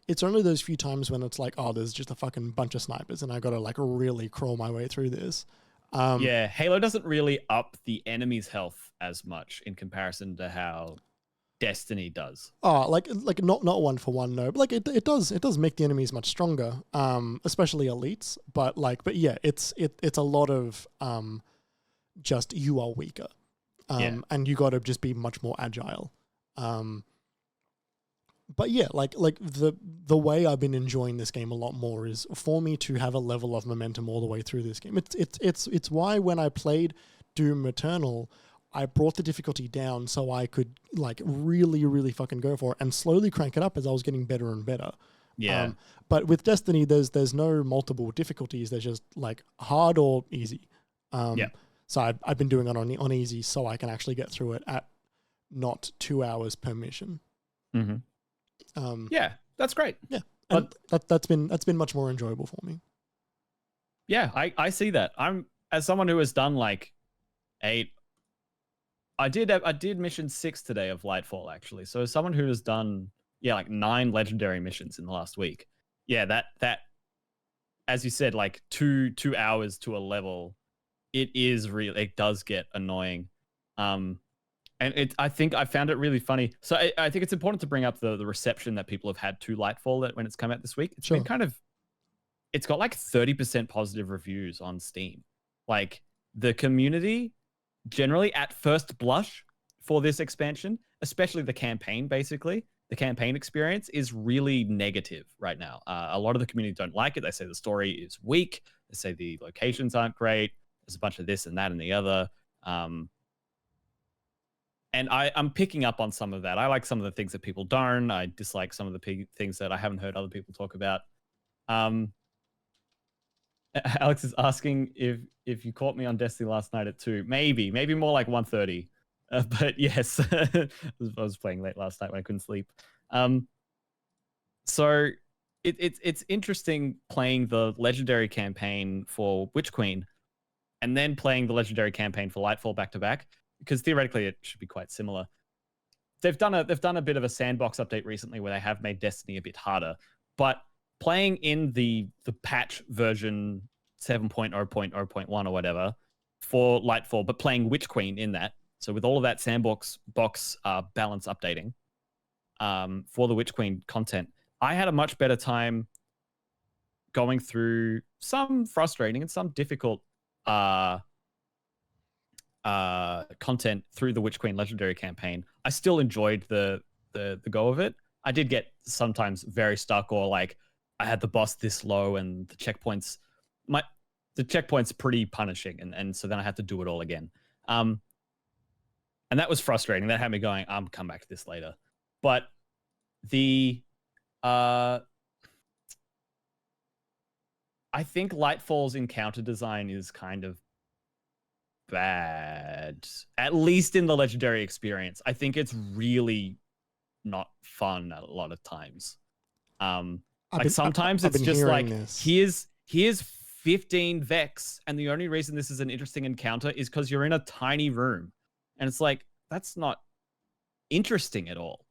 It's only those few times when it's like, oh, there's just a fucking bunch of snipers and I got to like really crawl my way through this. Yeah, Halo doesn't really up the enemy's health as much in comparison to how Destiny does. Oh, like not one for one, no, but like it does make the enemies much stronger, especially elites. But yeah, it's a lot of just you are weaker, and you got to just be much more agile. But yeah, like the way I've been enjoying this game a lot more is for me to have a level of momentum all the way through this game. It's why when I played Doom Eternal, I brought the difficulty down so I could like really, really fucking go for it and slowly crank it up as I was getting better and better. Yeah. But with Destiny, there's no multiple difficulties. There's just like hard or easy. So I've been doing it on easy so I can actually get through it at not 2 hours per mission. Mm-hmm. Yeah, that's great. Yeah, and that's been much more enjoyable for me. Yeah, I see that. I'm, as someone who has done like 8, I did mission 6 today of LightFall actually. So as someone who has done like 9 legendary missions in the last week, yeah, that as you said, like 2 hours to a level, it does get annoying. And I think I found it really funny. So I think it's important to bring up the reception that people have had to LightFall when it's come out this week. It's been it's got like 30% positive reviews on Steam. Like the community generally at first blush for this expansion, especially the campaign, basically, the campaign experience is really negative right now. A lot of the community don't like it. They say the story is weak. They say the locations aren't great. There's a bunch of this and that and the other. And I'm picking up on some of that. I like some of the things that people don't. I dislike some of the things that I haven't heard other people talk about. Alex is asking if you caught me on Destiny last night at 2. Maybe more like 1:30. But yes, I was playing late last night when I couldn't sleep. So it's interesting playing the legendary campaign for Witch Queen and then playing the legendary campaign for LightFall back to back, because theoretically it should be quite similar. They've done a bit of a sandbox update recently where they have made Destiny a bit harder, but playing in the patch version 7.0.0.1 or whatever for LightFall, but playing Witch Queen in that, so with all of that sandbox balance updating for the Witch Queen content, I had a much better time going through some frustrating and some difficult content through the Witch Queen Legendary campaign. I still enjoyed the go of it. I did get sometimes very stuck, or like I had the boss this low and the checkpoints pretty punishing, and so then I had to do it all again. And that was frustrating. That had me going, I'm come back to this later. But the I think LightFall's encounter design is kind of bad, at least in the legendary experience. I think it's really not fun a lot of times. Sometimes it's just like, here's 15 Vex, and the only reason this is an interesting encounter is because you're in a tiny room. And it's like, that's not interesting at all.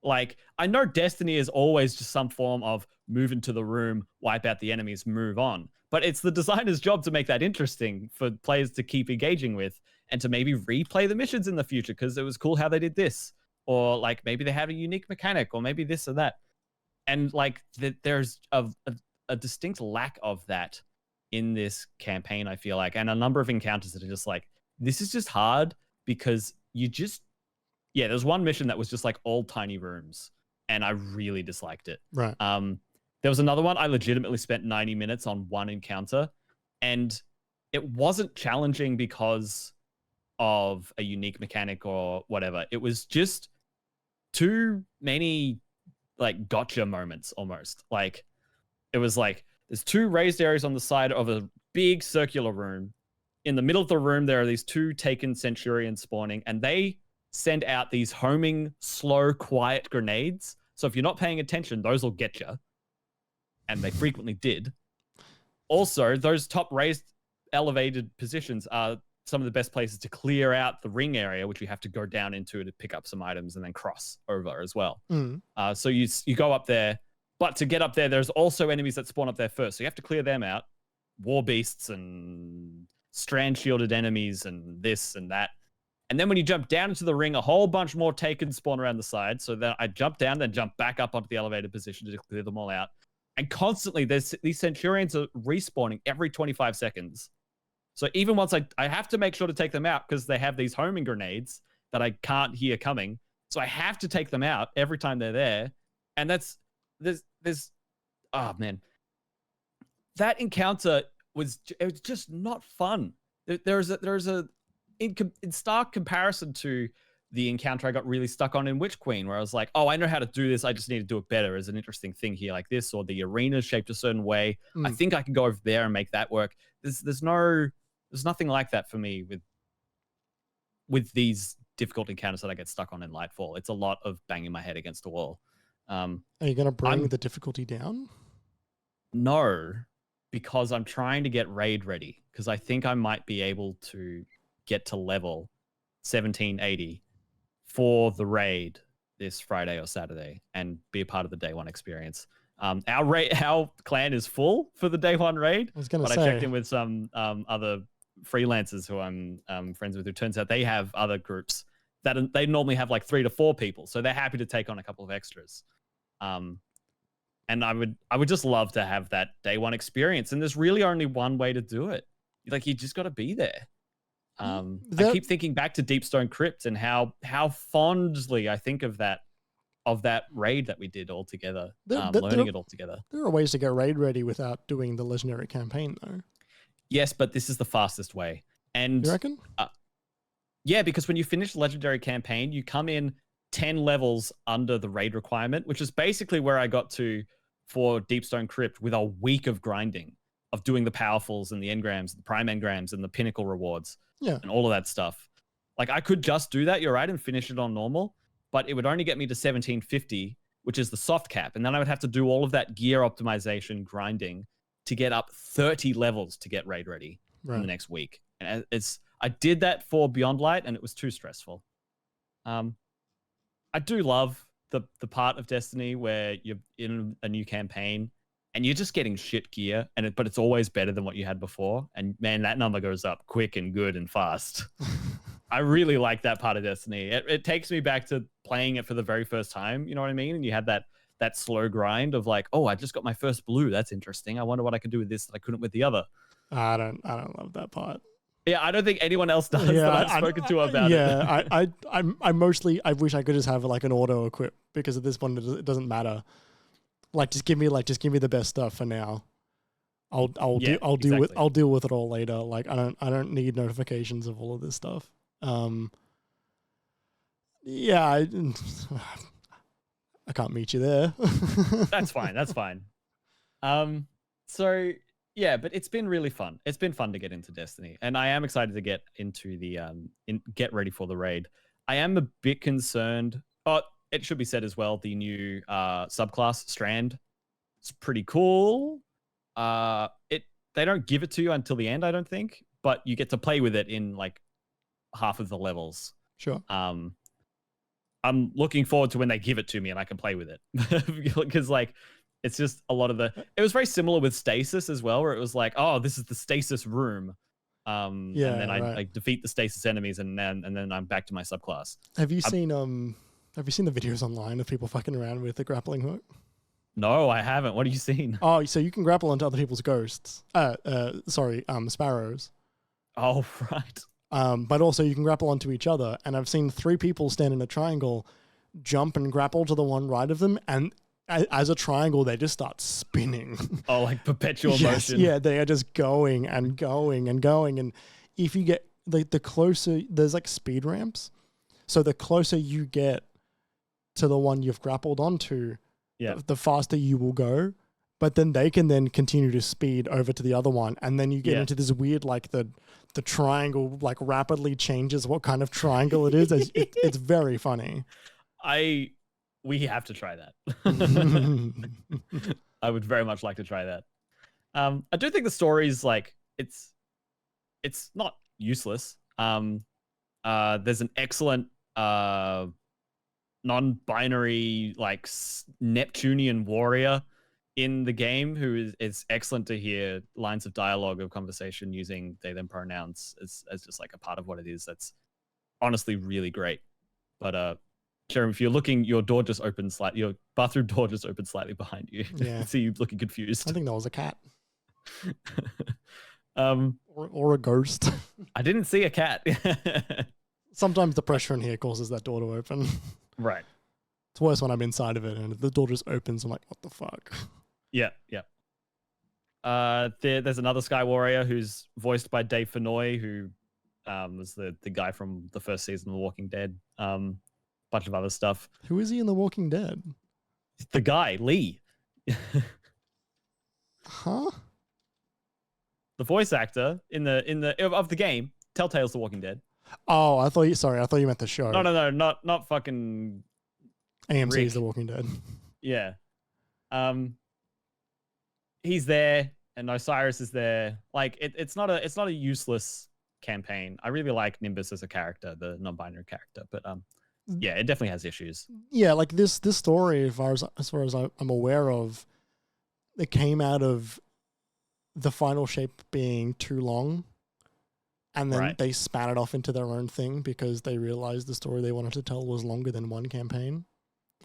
Like, I know Destiny is always just some form of move into the room, wipe out the enemies, move on. But it's the designer's job to make that interesting for players to keep engaging with and to maybe replay the missions in the future because it was cool how they did this. Or like maybe they have a unique mechanic or maybe this or that. And like there's a distinct lack of that in this campaign, I feel like. And a number of encounters that are just like, this is just hard because there's one mission that was just like all tiny rooms and I really disliked it. Right. There was another one I legitimately spent 90 minutes on one encounter and it wasn't challenging because of a unique mechanic or whatever. It was just too many like gotcha moments almost. Like it was like there's two raised areas on the side of a big circular room. In the middle of the room, there are these two taken Centurions spawning and they send out these homing, slow, quiet grenades. So if you're not paying attention, those will get you. And they frequently did. Also, those top raised elevated positions are some of the best places to clear out the ring area, which you have to go down into to pick up some items and then cross over as well. So you go up there, but to get up there, there's also enemies that spawn up there first. So you have to clear them out. War beasts and strand shielded enemies and this and that. And then when you jump down into the ring, a whole bunch more taken spawn around the side. So then I jump down, then jump back up onto the elevated position to clear them all out. And constantly, these Centurions are respawning every 25 seconds. So even once I have to make sure to take them out because they have these homing grenades that I can't hear coming. So I have to take them out every time they're there. And oh man. That encounter was just not fun. There's a in stark comparison to the encounter I got really stuck on in Witch Queen, where I was like, oh, I know how to do this. I just need to do it better as an interesting thing here like this, or the arena is shaped a certain way. I think I can go over there and make that work. There's nothing like that for me with these difficult encounters that I get stuck on in LightFall. It's a lot of banging my head against a wall. Are you going to bring the difficulty down? No, because I'm trying to get raid ready because I think I might be able to get to level 1780 for the raid this Friday or Saturday and be a part of the day one experience. Our clan is full for the day one raid, I checked in with some other freelancers who I'm friends with, who turns out they have other groups that they normally have like 3 to 4 people, so they're happy to take on a couple of extras. And I would just love to have that day one experience, and there's really only one way to do it. Like, you just got to be there. I keep thinking back to Deepstone Crypt and how fondly I think of that raid that we did all together, learning it all together. There are ways to get raid ready without doing the legendary campaign, though. Yes, but this is the fastest way. And you reckon? Yeah, because when you finish the legendary campaign, you come in 10 levels under the raid requirement, which is basically where I got to for Deepstone Crypt with a week of grinding, of doing the powerfuls and the engrams, the prime engrams and the pinnacle rewards. Yeah. And all of that stuff. Like, I could just do that, you're right, and finish it on normal, but it would only get me to 1750, which is the soft cap. And then I would have to do all of that gear optimization grinding to get up 30 levels to get raid ready in the next week. And I did that for Beyond Light and it was too stressful. I do love the part of Destiny where you're in a new campaign and you're just getting shit gear, but it's always better than what you had before. And man, that number goes up quick and good and fast. I really like that part of Destiny. It takes me back to playing it for the very first time. You know what I mean? And you had that slow grind of like, oh, I just got my first blue. That's interesting. I wonder what I could do with this that I couldn't with the other. I don't love that part. Yeah, I don't think anyone else does that I've spoken to about it. Yeah, I mostly, I wish I could just have like an auto equip, because at this point it doesn't matter. Like, just give me the best stuff for now. I'll deal with it all later. Like, I don't need notifications of all of this stuff. Yeah, I can't meet you there. That's fine. So yeah, but it's been really fun. It's been fun to get into Destiny, and I am excited to get into the get ready for the raid. I am a bit concerned. Oh, it should be said as well, the new subclass Strand. It's pretty cool. It they don't give it to you until the end, I don't think, but you get to play with it in like half of the levels. Sure. I'm looking forward to when they give it to me and I can play with it, because like it's just a lot of the. It was very similar with Stasis as well, where it was like, oh, this is the Stasis room, and then I defeat the Stasis enemies, and then I'm back to my subclass. Have you seen the videos online of people fucking around with the grappling hook? No, I haven't. What have you seen? Oh, so you can grapple onto other people's ghosts. Sparrows. Oh, right. But also you can grapple onto each other. And I've seen 3 people stand in a triangle, jump and grapple to the one right of them, and as a triangle, they just start spinning. Oh, like perpetual motion. Yeah, they are just going and going and going. And if you get the closer, there's like speed ramps. So the closer you get to the one you've grappled onto, the faster you will go. But then they can then continue to speed over to the other one. And then you get into this weird, like the triangle like rapidly changes what kind of triangle it is. It's very funny. We have to try that. I would very much like to try that. I do think the story is like, it's not useless. There's an excellent non-binary like Neptunian warrior in the game who is excellent to hear lines of dialogue of conversation using they them pronouns as just like a part of what it is. That's honestly really great. But Jeremy, if you're looking, your door just opened slightly. Your bathroom door just opened slightly behind you. Yeah. I see you looking confused. I think that was a cat. or a ghost. I didn't see a cat. Sometimes the pressure in here causes that door to open. Right. It's worse when I'm inside of it and the door just opens. I'm like, what the fuck? Yeah, yeah. There's another Sky Warrior who's voiced by Dave Fennoy, who was the guy from the first season of The Walking Dead. Bunch of other stuff. Who is he in The Walking Dead? The guy, Lee. Huh? The voice actor in the game, Telltale's The Walking Dead. Oh, I thought you meant the show. No, not fucking AMC's Rick. The Walking Dead. Yeah. He's there and Osiris is there. Like it's not a useless campaign. I really like Nimbus as a character, the non-binary character, but yeah, it definitely has issues. Yeah, like this story, as far as I'm aware of, it came out of the final shape being too long, and then they spat it off into their own thing because they realized the story they wanted to tell was longer than one campaign,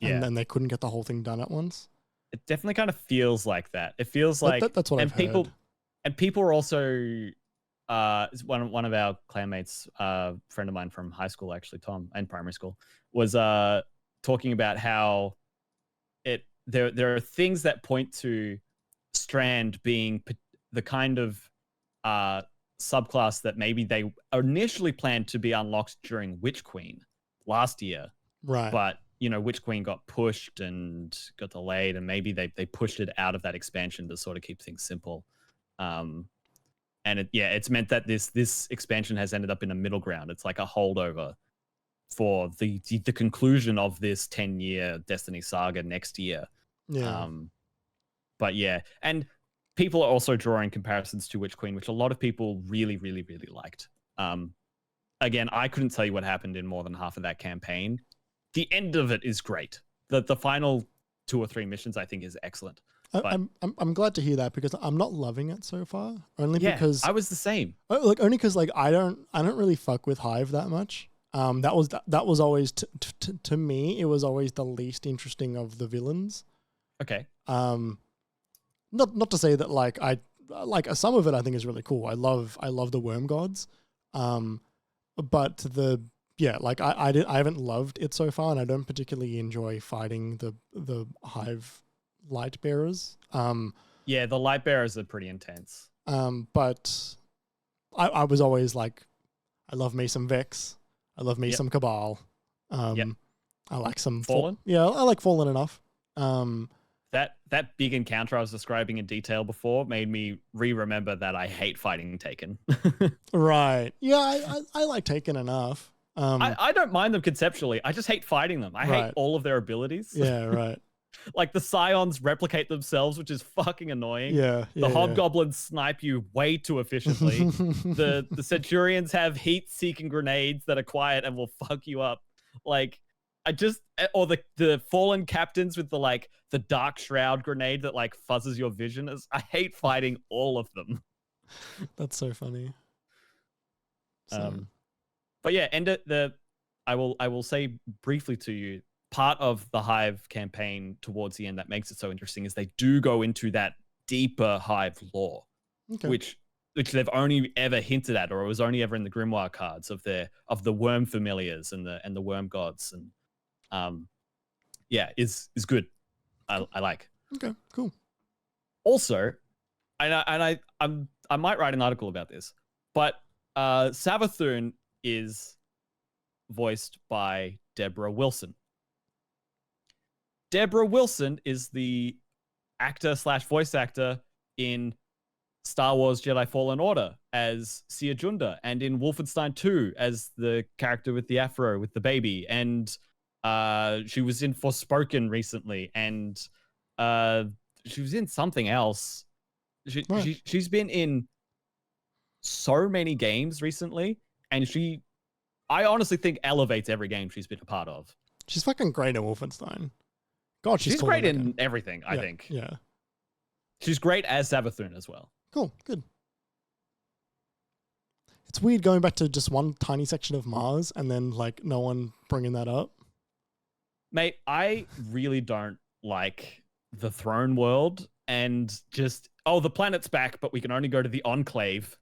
and then they couldn't get the whole thing done at once. It definitely kind of feels like that. It feels like that's what I've heard. And people are also one of our clanmates, friend of mine from high school, actually, Tom, and primary school, was talking about how there are things that point to Strand being the kind of subclass that maybe they initially planned to be unlocked during Witch Queen last year, right? But Witch Queen got pushed and got delayed, and maybe they pushed it out of that expansion to sort of keep things simple. And it's meant that this expansion has ended up in a middle ground. It's like a holdover for the conclusion of this 10-year Destiny saga next year. Yeah. But yeah, and people are also drawing comparisons to Witch Queen, which a lot of people really, really, really liked. Again, I couldn't tell you what happened in more than half of that campaign. The end of it is great. The final 2 or 3 missions, I think, is excellent. I'm glad to hear that because I'm not loving it so far. Because I was the same. Only because I don't really fuck with Hive that much. That was always to me, it was always the least interesting of the villains. Okay. Not to say that I some of it I think is really cool. I love the worm gods. But I haven't loved it so far, and I don't particularly enjoy fighting the Hive light bearers. Yeah, the light bearers are pretty intense. But I was always like, I love me some Vex. I love me some Cabal. I like some Fallen. I like Fallen enough. That big encounter I was describing in detail before made me remember that I hate fighting Taken. Right. Yeah, I like Taken enough. I don't mind them conceptually. I just hate fighting them. I hate all of their abilities. Yeah, right. Like the scions replicate themselves, which is fucking annoying. Yeah. The hobgoblins snipe you way too efficiently. the centurions have heat-seeking grenades that are quiet and will fuck you up. Like, or the fallen captains with the dark shroud grenade that like fuzzes your vision. I hate fighting all of them. That's so funny. But yeah, I will say briefly to you, part of the Hive campaign towards the end that makes it so interesting is they do go into that deeper Hive lore, which they've only ever hinted at, or it was only ever in the Grimoire cards of the worm familiars and the worm gods, and is good. I like. Okay, cool. Also, I might write an article about this, but Savathun is voiced by Deborah Wilson. Deborah Wilson is the actor/voice actor in Star Wars Jedi Fallen Order as Sia Junda, and in Wolfenstein 2 as the character with the afro with the baby, and she was in Forspoken recently, and she was in something else. She's been in so many games recently, and I honestly think elevates every game she's been a part of. She's fucking great at Wolfenstein. God, she's cool great in everything, I think. Yeah. She's great as Savathun as well. Cool, good. It's weird going back to just one tiny section of Mars and then like no one bringing that up. Mate, I really don't like the throne world and just, the planet's back, but we can only go to the Enclave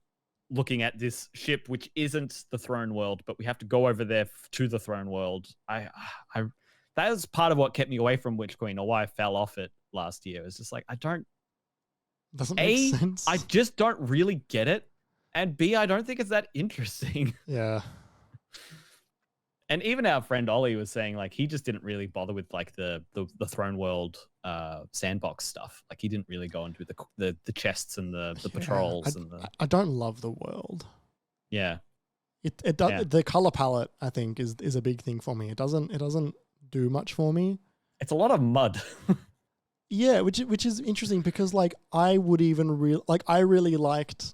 looking at this ship, which isn't the throne world, but we have to go over there to the throne world. That is part of what kept me away from Witch Queen, or why I fell off it last year. It's just like, doesn't make sense. I just don't really get it. And B, I don't think it's that interesting. Yeah. And even our friend Ollie was saying like he just didn't really bother with like the throne world sandbox stuff. Like he didn't really go into the chests and the patrols. I don't love the world. Yeah. It does. Yeah. The color palette I think is a big thing for me. It doesn't do much for me. It's a lot of mud. Yeah, which is interesting because like I would even I really liked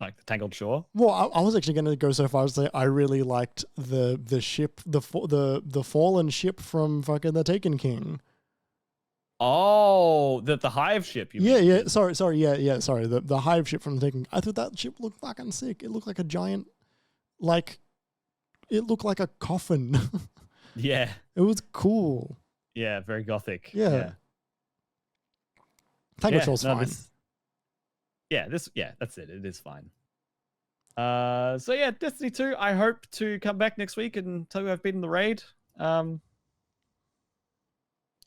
like the Tangled Shore. Well, I was actually going to go so far as to say I really liked the ship, the fallen ship from fucking the Taken King. Oh, the Hive ship. Yeah. Sorry. Yeah. Sorry. The Hive ship from the Taken King. I thought that ship looked fucking sick. It looked like a giant, it looked like a coffin. Yeah. It was cool. Yeah, very gothic. Yeah. Tangled Shore's fine. That's it. It is fine. So yeah, Destiny 2, I hope to come back next week and tell you I've beaten the raid. Who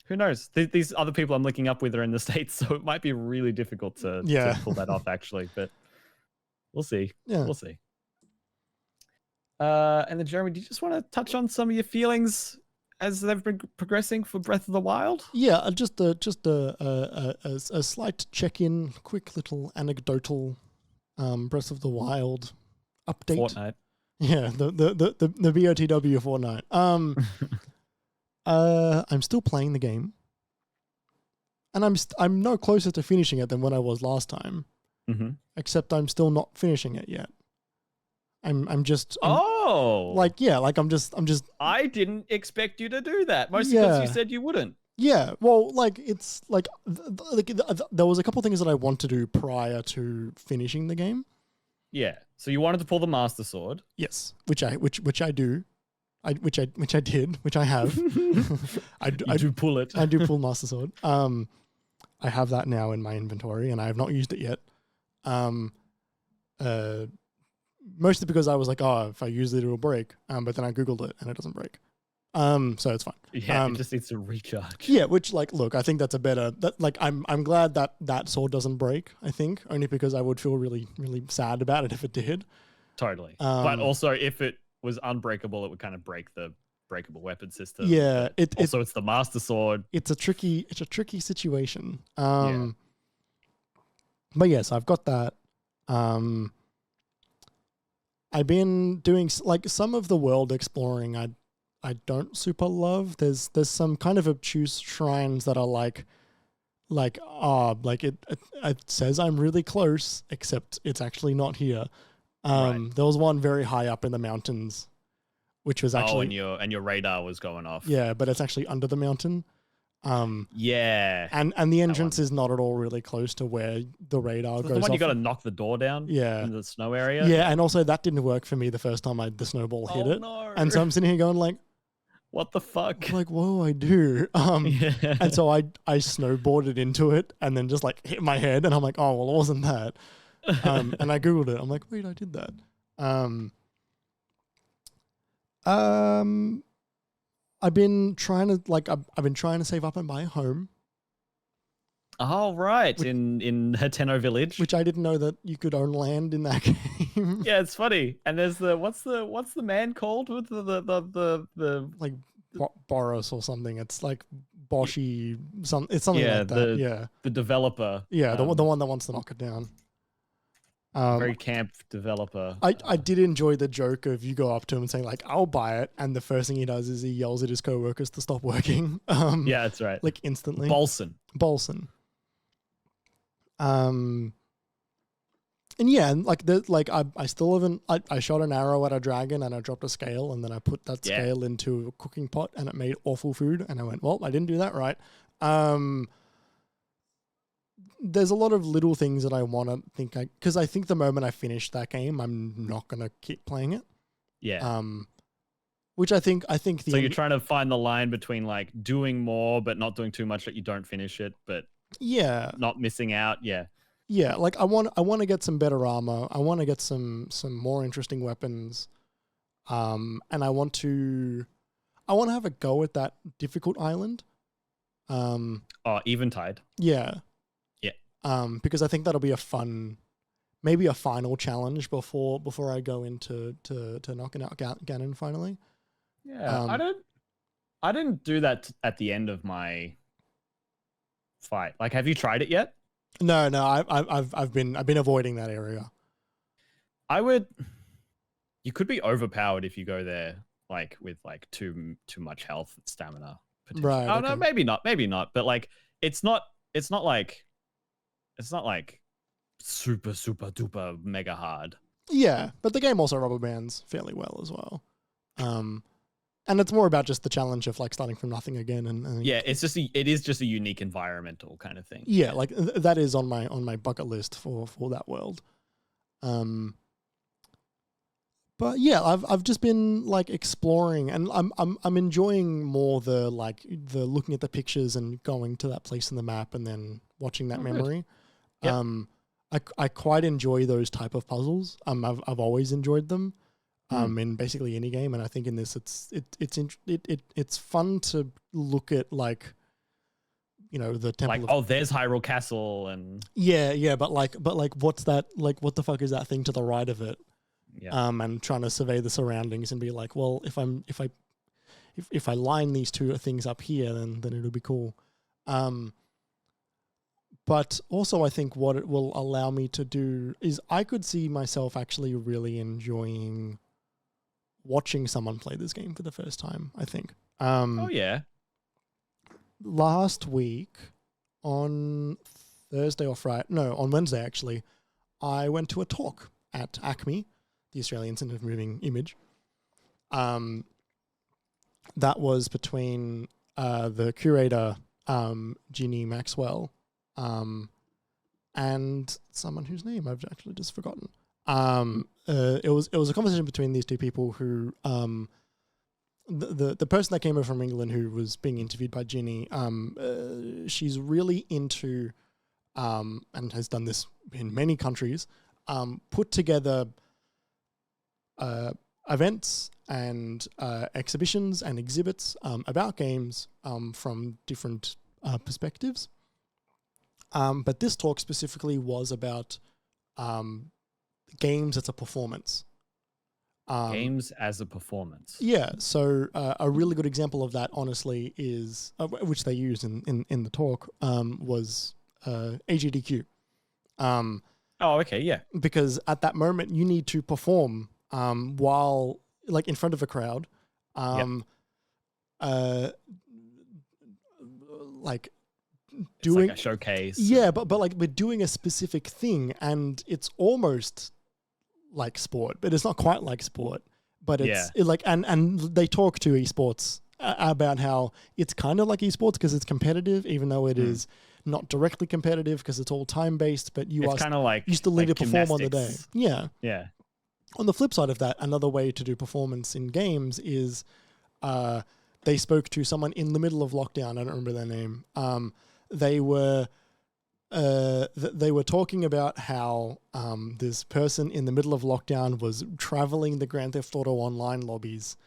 knows? These other people I'm linking up with are in the States, so it might be really difficult to pull that off actually, but we'll see. Yeah. We'll see. And then Jeremy, do you just want to touch on some of your feelings as they've been progressing for Breath of the Wild? Yeah, just a slight check-in, quick little anecdotal Breath of the Wild update. Fortnite. Yeah, the BOTW Fortnite. I'm still playing the game, and I'm no closer to finishing it than when I was last time. Mm-hmm. Except I'm still not finishing it yet. I'm just I didn't expect you to do that, mostly because you said you wouldn't. Yeah, well, it's there was a couple things that I want to do prior to finishing the game. Yeah, so you wanted to pull the Master Sword. Yes, which I do, which I did, which I have. I do pull it. I do pull Master Sword. I have that now in my inventory, and I have not used it yet. Mostly because I was like, if I use it, it'll break. But then I Googled it and it doesn't break. So it's fine. Yeah, it just needs to recharge. Yeah, which look, I think that's a better, I'm glad that sword doesn't break, I think, only because I would feel really, really sad about it if it did. Totally. But also if it was unbreakable, it would kind of break the breakable weapon system. Yeah. It's the Master Sword. It's a tricky situation. But yes, I've got that. I've been doing some of the world exploring. I don't super love. There's some kind of obtuse shrines that are like it says I'm really close, except it's actually not here. There was one very high up in the mountains, which was actually and your radar was going off. Yeah, but it's actually under the mountain. Yeah, and the entrance is not at all really close to where the radar goes. The one off. you got to knock the door down. Yeah, in the snow area. Yeah, and also that didn't work for me the first time the snowball hit it. No. And so I'm sitting here going like, what the fuck? Like, whoa, I do. And so I snowboarded into it and then just like hit my head and I'm like, oh, well, it wasn't that. And I Googled it. I'm like, wait, I did that. I've been trying to save up and buy a home. Oh, right. In Hateno Village. Which I didn't know that you could own land in that game. Yeah, it's funny. And there's what's the man called with the like Boris or something. It's like Boshi. It's something like that. The developer. Yeah, the one that wants to knock it down. Very camp developer. I did enjoy the joke of you go up to him and saying like, I'll buy it, and the first thing he does is he yells at his coworkers to stop working. Yeah, that's right. Like instantly. Bolson. And yeah, and I still haven't. I shot an arrow at a dragon and I dropped a scale and then I put that scale into a cooking pot and it made awful food and I went, well, I didn't do that right. There's a lot of little things that I want to think because I think the moment I finish that game, I'm not gonna keep playing it. Yeah. Which I think so you're trying to find the line between like doing more but not doing too much that you don't finish it, but not missing out. Yeah, like I want to get some better armor. I want to get some more interesting weapons. And I want to have a go at that difficult island. Eventide. Yeah. Yeah. Because I think that'll be maybe a final challenge before I go into knocking out Ganon finally. Yeah. I didn't do that at the end of my fight. Like, have you tried it yet? No, I've been avoiding that area. You could be overpowered if you go there like with like too much health and stamina. Right. Oh no, maybe not. But like, it's not like super duper mega hard. Yeah, but the game also rubber bands fairly well as well. And it's more about just the challenge of like starting from nothing again. And yeah, it is just a unique environmental kind of thing. Yeah, like that is on my bucket list for that world. But yeah, I've just been like exploring, and I'm enjoying more the looking at the pictures and going to that place in the map and then watching that memory. Yep. I quite enjoy those type of puzzles. I've always enjoyed them. In basically any game, and I think in this it's fun to look at like, you know, the temple. Like, there's Hyrule Castle, and but what's that? Like, what the fuck is that thing to the right of it? Yeah. And trying to survey the surroundings and be like, well, if I line these two things up here, then it'll be cool. But also, I think what it will allow me to do is I could see myself actually really enjoying watching someone play this game for the first time, I think. Last week on on Wednesday actually, I went to a talk at ACME, the Australian Centre for Moving Image. That was between the curator, Ginny Maxwell, and someone whose name I've actually just forgotten. It was a conversation between these two people who, the person that came over from England who was being interviewed by Ginny, she's really into, and has done this in many countries, put together events and exhibitions and exhibits about games from different perspectives. But this talk specifically was about games as a performance. Games as a performance. Yeah. So a really good example of that, honestly, is which they used in the talk was AGDQ. Okay, yeah. Because at that moment you need to perform while like in front of a crowd. uh, like It's doing like a showcase. Yeah, but like we're doing a specific thing, and it's almost like sport, but it's not quite like sport. But it's like, and they talk to esports about how it's kind of like esports because it's competitive, even though it is not directly competitive because it's all time based. But you it's are kind of like you still need like to perform on the day. gymnastics. Yeah. Yeah. On the flip side of that, another way to do performance in games is they spoke to someone in the middle of lockdown. I don't remember their name. They were talking about how this person in the middle of lockdown was traveling the Grand Theft Auto Online lobbies,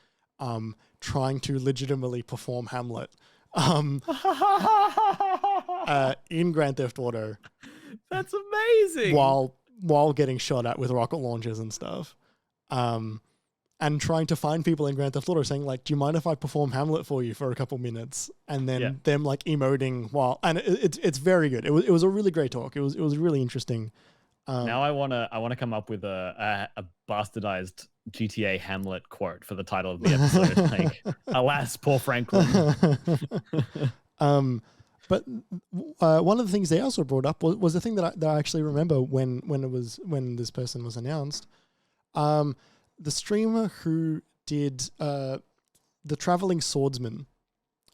trying to legitimately perform Hamlet in Grand Theft Auto. That's amazing. While getting shot at with rocket launchers and stuff. And trying to find people in Grand Theft Auto saying like, do you mind if I perform Hamlet for you for a couple minutes? And then them like emoting while, and it's very good. It was a really great talk. It was really interesting. Now I wanna come up with a bastardized GTA Hamlet quote for the title of the episode. Like, alas, poor Franklin. But one of the things they also brought up was the thing that I actually remember when this person was announced. The streamer who did the Traveling Swordsman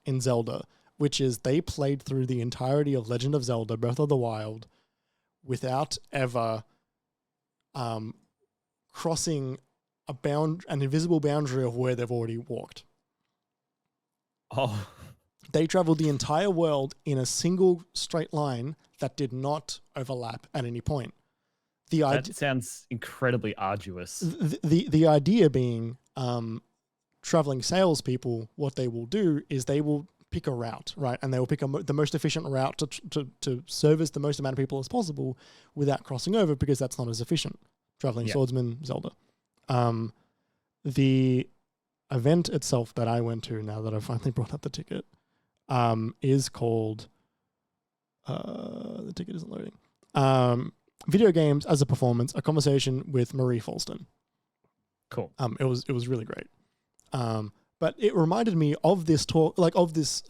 in Zelda, which is they played through the entirety of Legend of Zelda Breath of the Wild without ever crossing an invisible boundary of where they've already walked. Oh. They traveled the entire world in a single straight line that did not overlap at any point. That sounds incredibly arduous. The idea being, traveling salespeople, what they will do is they will pick a route, right? And they will pick the most efficient route to service the most amount of people as possible without crossing over, because that's not as efficient. Traveling Swordsman, Zelda. The event itself that I went to, now that I've finally brought up the ticket, is called... the ticket isn't loading. Video Games as a Performance, a conversation with Marie Falston. Cool. It was really great. But it reminded me of this talk, like of this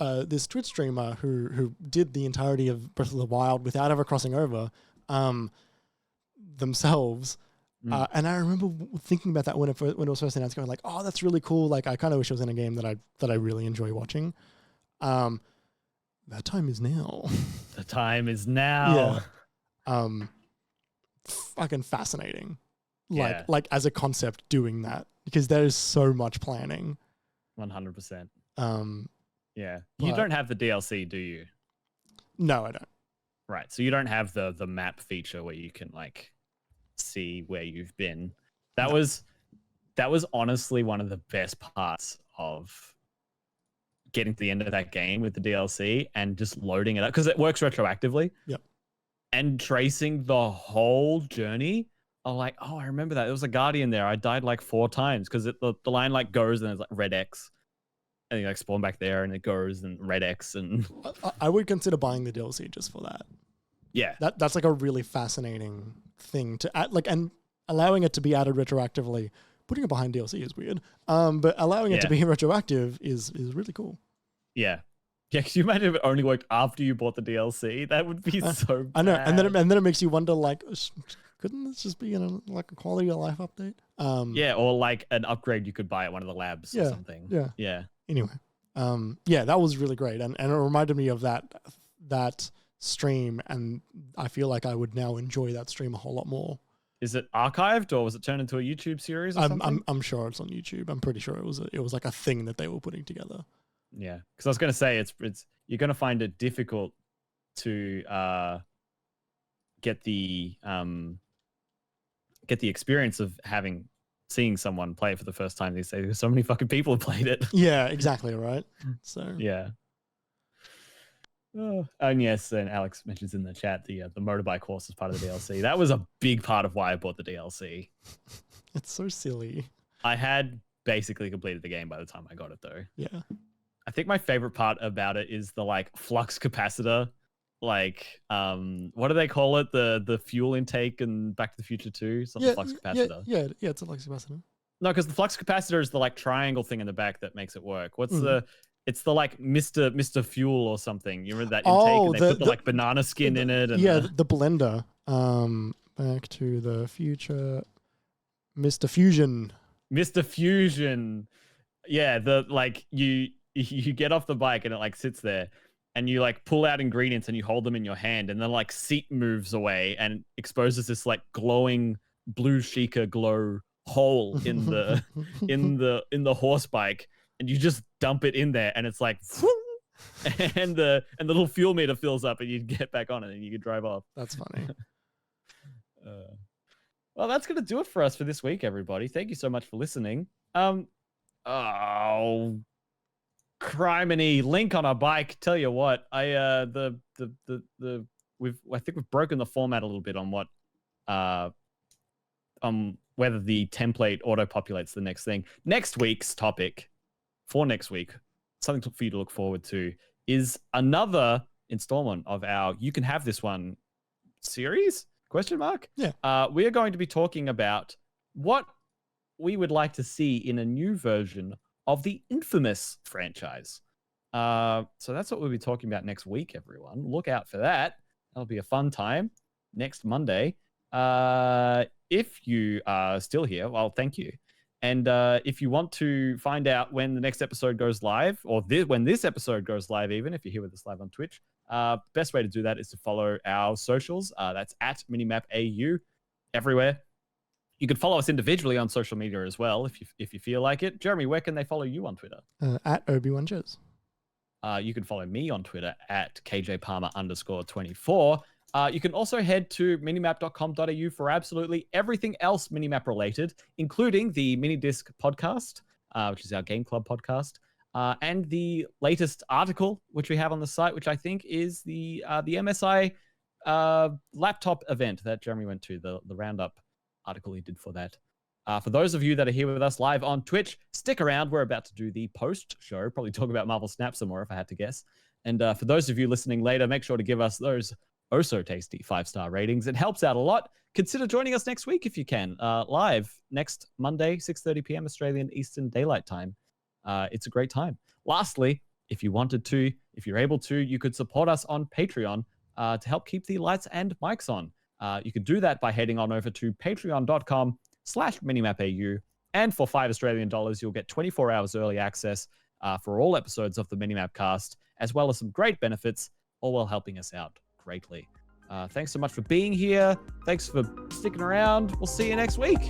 Twitch streamer who did the entirety of Breath of the Wild without ever crossing over themselves. And I remember thinking about that when it was first announced, going like, "Oh, that's really cool." Like, I kind of wish it was in a game that I really enjoy watching. That time is now. The time is now. Yeah. Fucking fascinating. Like as a concept doing that, because there is so much planning. 100%. Yeah. But You don't have the DLC, do you? No, I don't. Right. So you don't have the map feature where you can like see where you've been. That was honestly one of the best parts of getting to the end of that game with the DLC and just loading it up, because it works retroactively. Yep. And tracing the whole journey. I'm like, oh, I remember that. There was a Guardian there. I died like 4 times because the line like goes and it's like red X. And you like spawn back there and it goes and red X. And I would consider buying the DLC just for that. Yeah. That's like a really fascinating thing to add, like, and allowing it to be added retroactively. Putting it behind DLC is weird. But allowing it to be retroactive is really cool. Yeah. Yeah, because you might have only worked after you bought the DLC. That would be so bad. I know, and then it makes you wonder, like, couldn't this just be like a quality of life update? Yeah, or like an upgrade you could buy at one of the labs or something. Yeah. Anyway, that was really great, and it reminded me of that stream, and I feel like I would now enjoy that stream a whole lot more. Is it archived or was it turned into a YouTube series or something? I'm sure it's on YouTube. I'm pretty sure it was like a thing that they were putting together. Yeah, because I was going to say it's you're going to find it difficult to get the experience of seeing someone play it for the first time these days, because so many fucking people have played it. Yeah, exactly, right. So yeah. Oh, and yes, and Alex mentions in the chat the motorbike course is part of the DLC. That was a big part of why I bought the DLC. It's so silly. I had basically completed the game by the time I got it, though. Yeah. I think my favorite part about it is the like flux capacitor, like what do they call it? The fuel intake in Back to the Future 2. It's not the flux capacitor. Yeah, it's a flux capacitor. No, because the flux capacitor is the like triangle thing in the back that makes it work. What's It's the like Mr. Fuel or something. You remember that intake? And they put the like banana skin in it. And the blender. Back to the Future. Mr. Fusion. Mr. Fusion. Yeah, the like you get off the bike and it like sits there, and you like pull out ingredients and you hold them in your hand, and then like seat moves away and exposes this like glowing blue Sheikah glow hole in the in the horse bike, and you just dump it in there and it's like and the little fuel meter fills up and you get back on it and you can drive off. That's funny. Well, that's gonna do it for us for this week, everybody. Thank you so much for listening. Oh, criminy! Link on our bike. Tell you what, I think we've broken the format a little bit on what whether the template auto populates the next thing. Next week's topic for next week, something for you to look forward to, is another installment of our "You Can Have This One" series? Question mark? Yeah. We are going to be talking about what we would like to see in a new version of the Infamous franchise. So that's what we'll be talking about next week, everyone. Look out for that. That'll be a fun time next Monday. If you are still here, well, thank you. And if you want to find out when the next episode goes live, or when this episode goes live, even if you're here with us live on Twitch, best way to do that is to follow our socials. That's at MiniMapAU everywhere. You can follow us individually on social media as well if you feel like it. Jeremy, where can they follow you on Twitter? At Obi-Wan-Jez. You can follow me on Twitter at KJPalmer_24. You can also head to minimap.com.au for absolutely everything else Minimap related, including the Minidisc podcast, which is our Game Club podcast, and the latest article which we have on the site, which I think is the MSI laptop event that Jeremy went to, the roundup article he did for that. For those of you that are here with us live on Twitch, stick around. We're about to do the post show, probably talk about Marvel Snap some more if I had to guess. And for those of you listening later, make sure to give us those oh so tasty 5-star ratings. It helps out a lot. Consider joining us next week if you can, live next Monday, 6:30 p.m. Australian Eastern Daylight Time. It's a great time. Lastly, if you wanted to, if you're able to, you could support us on Patreon to help keep the lights and mics on. You could do that by heading on over to patreon.com/minimapau. And for $5 Australian, you'll get 24 hours early access for all episodes of the MiniMapCast, as well as some great benefits, all while helping us out greatly. Thanks so much for being here. Thanks for sticking around. We'll see you next week.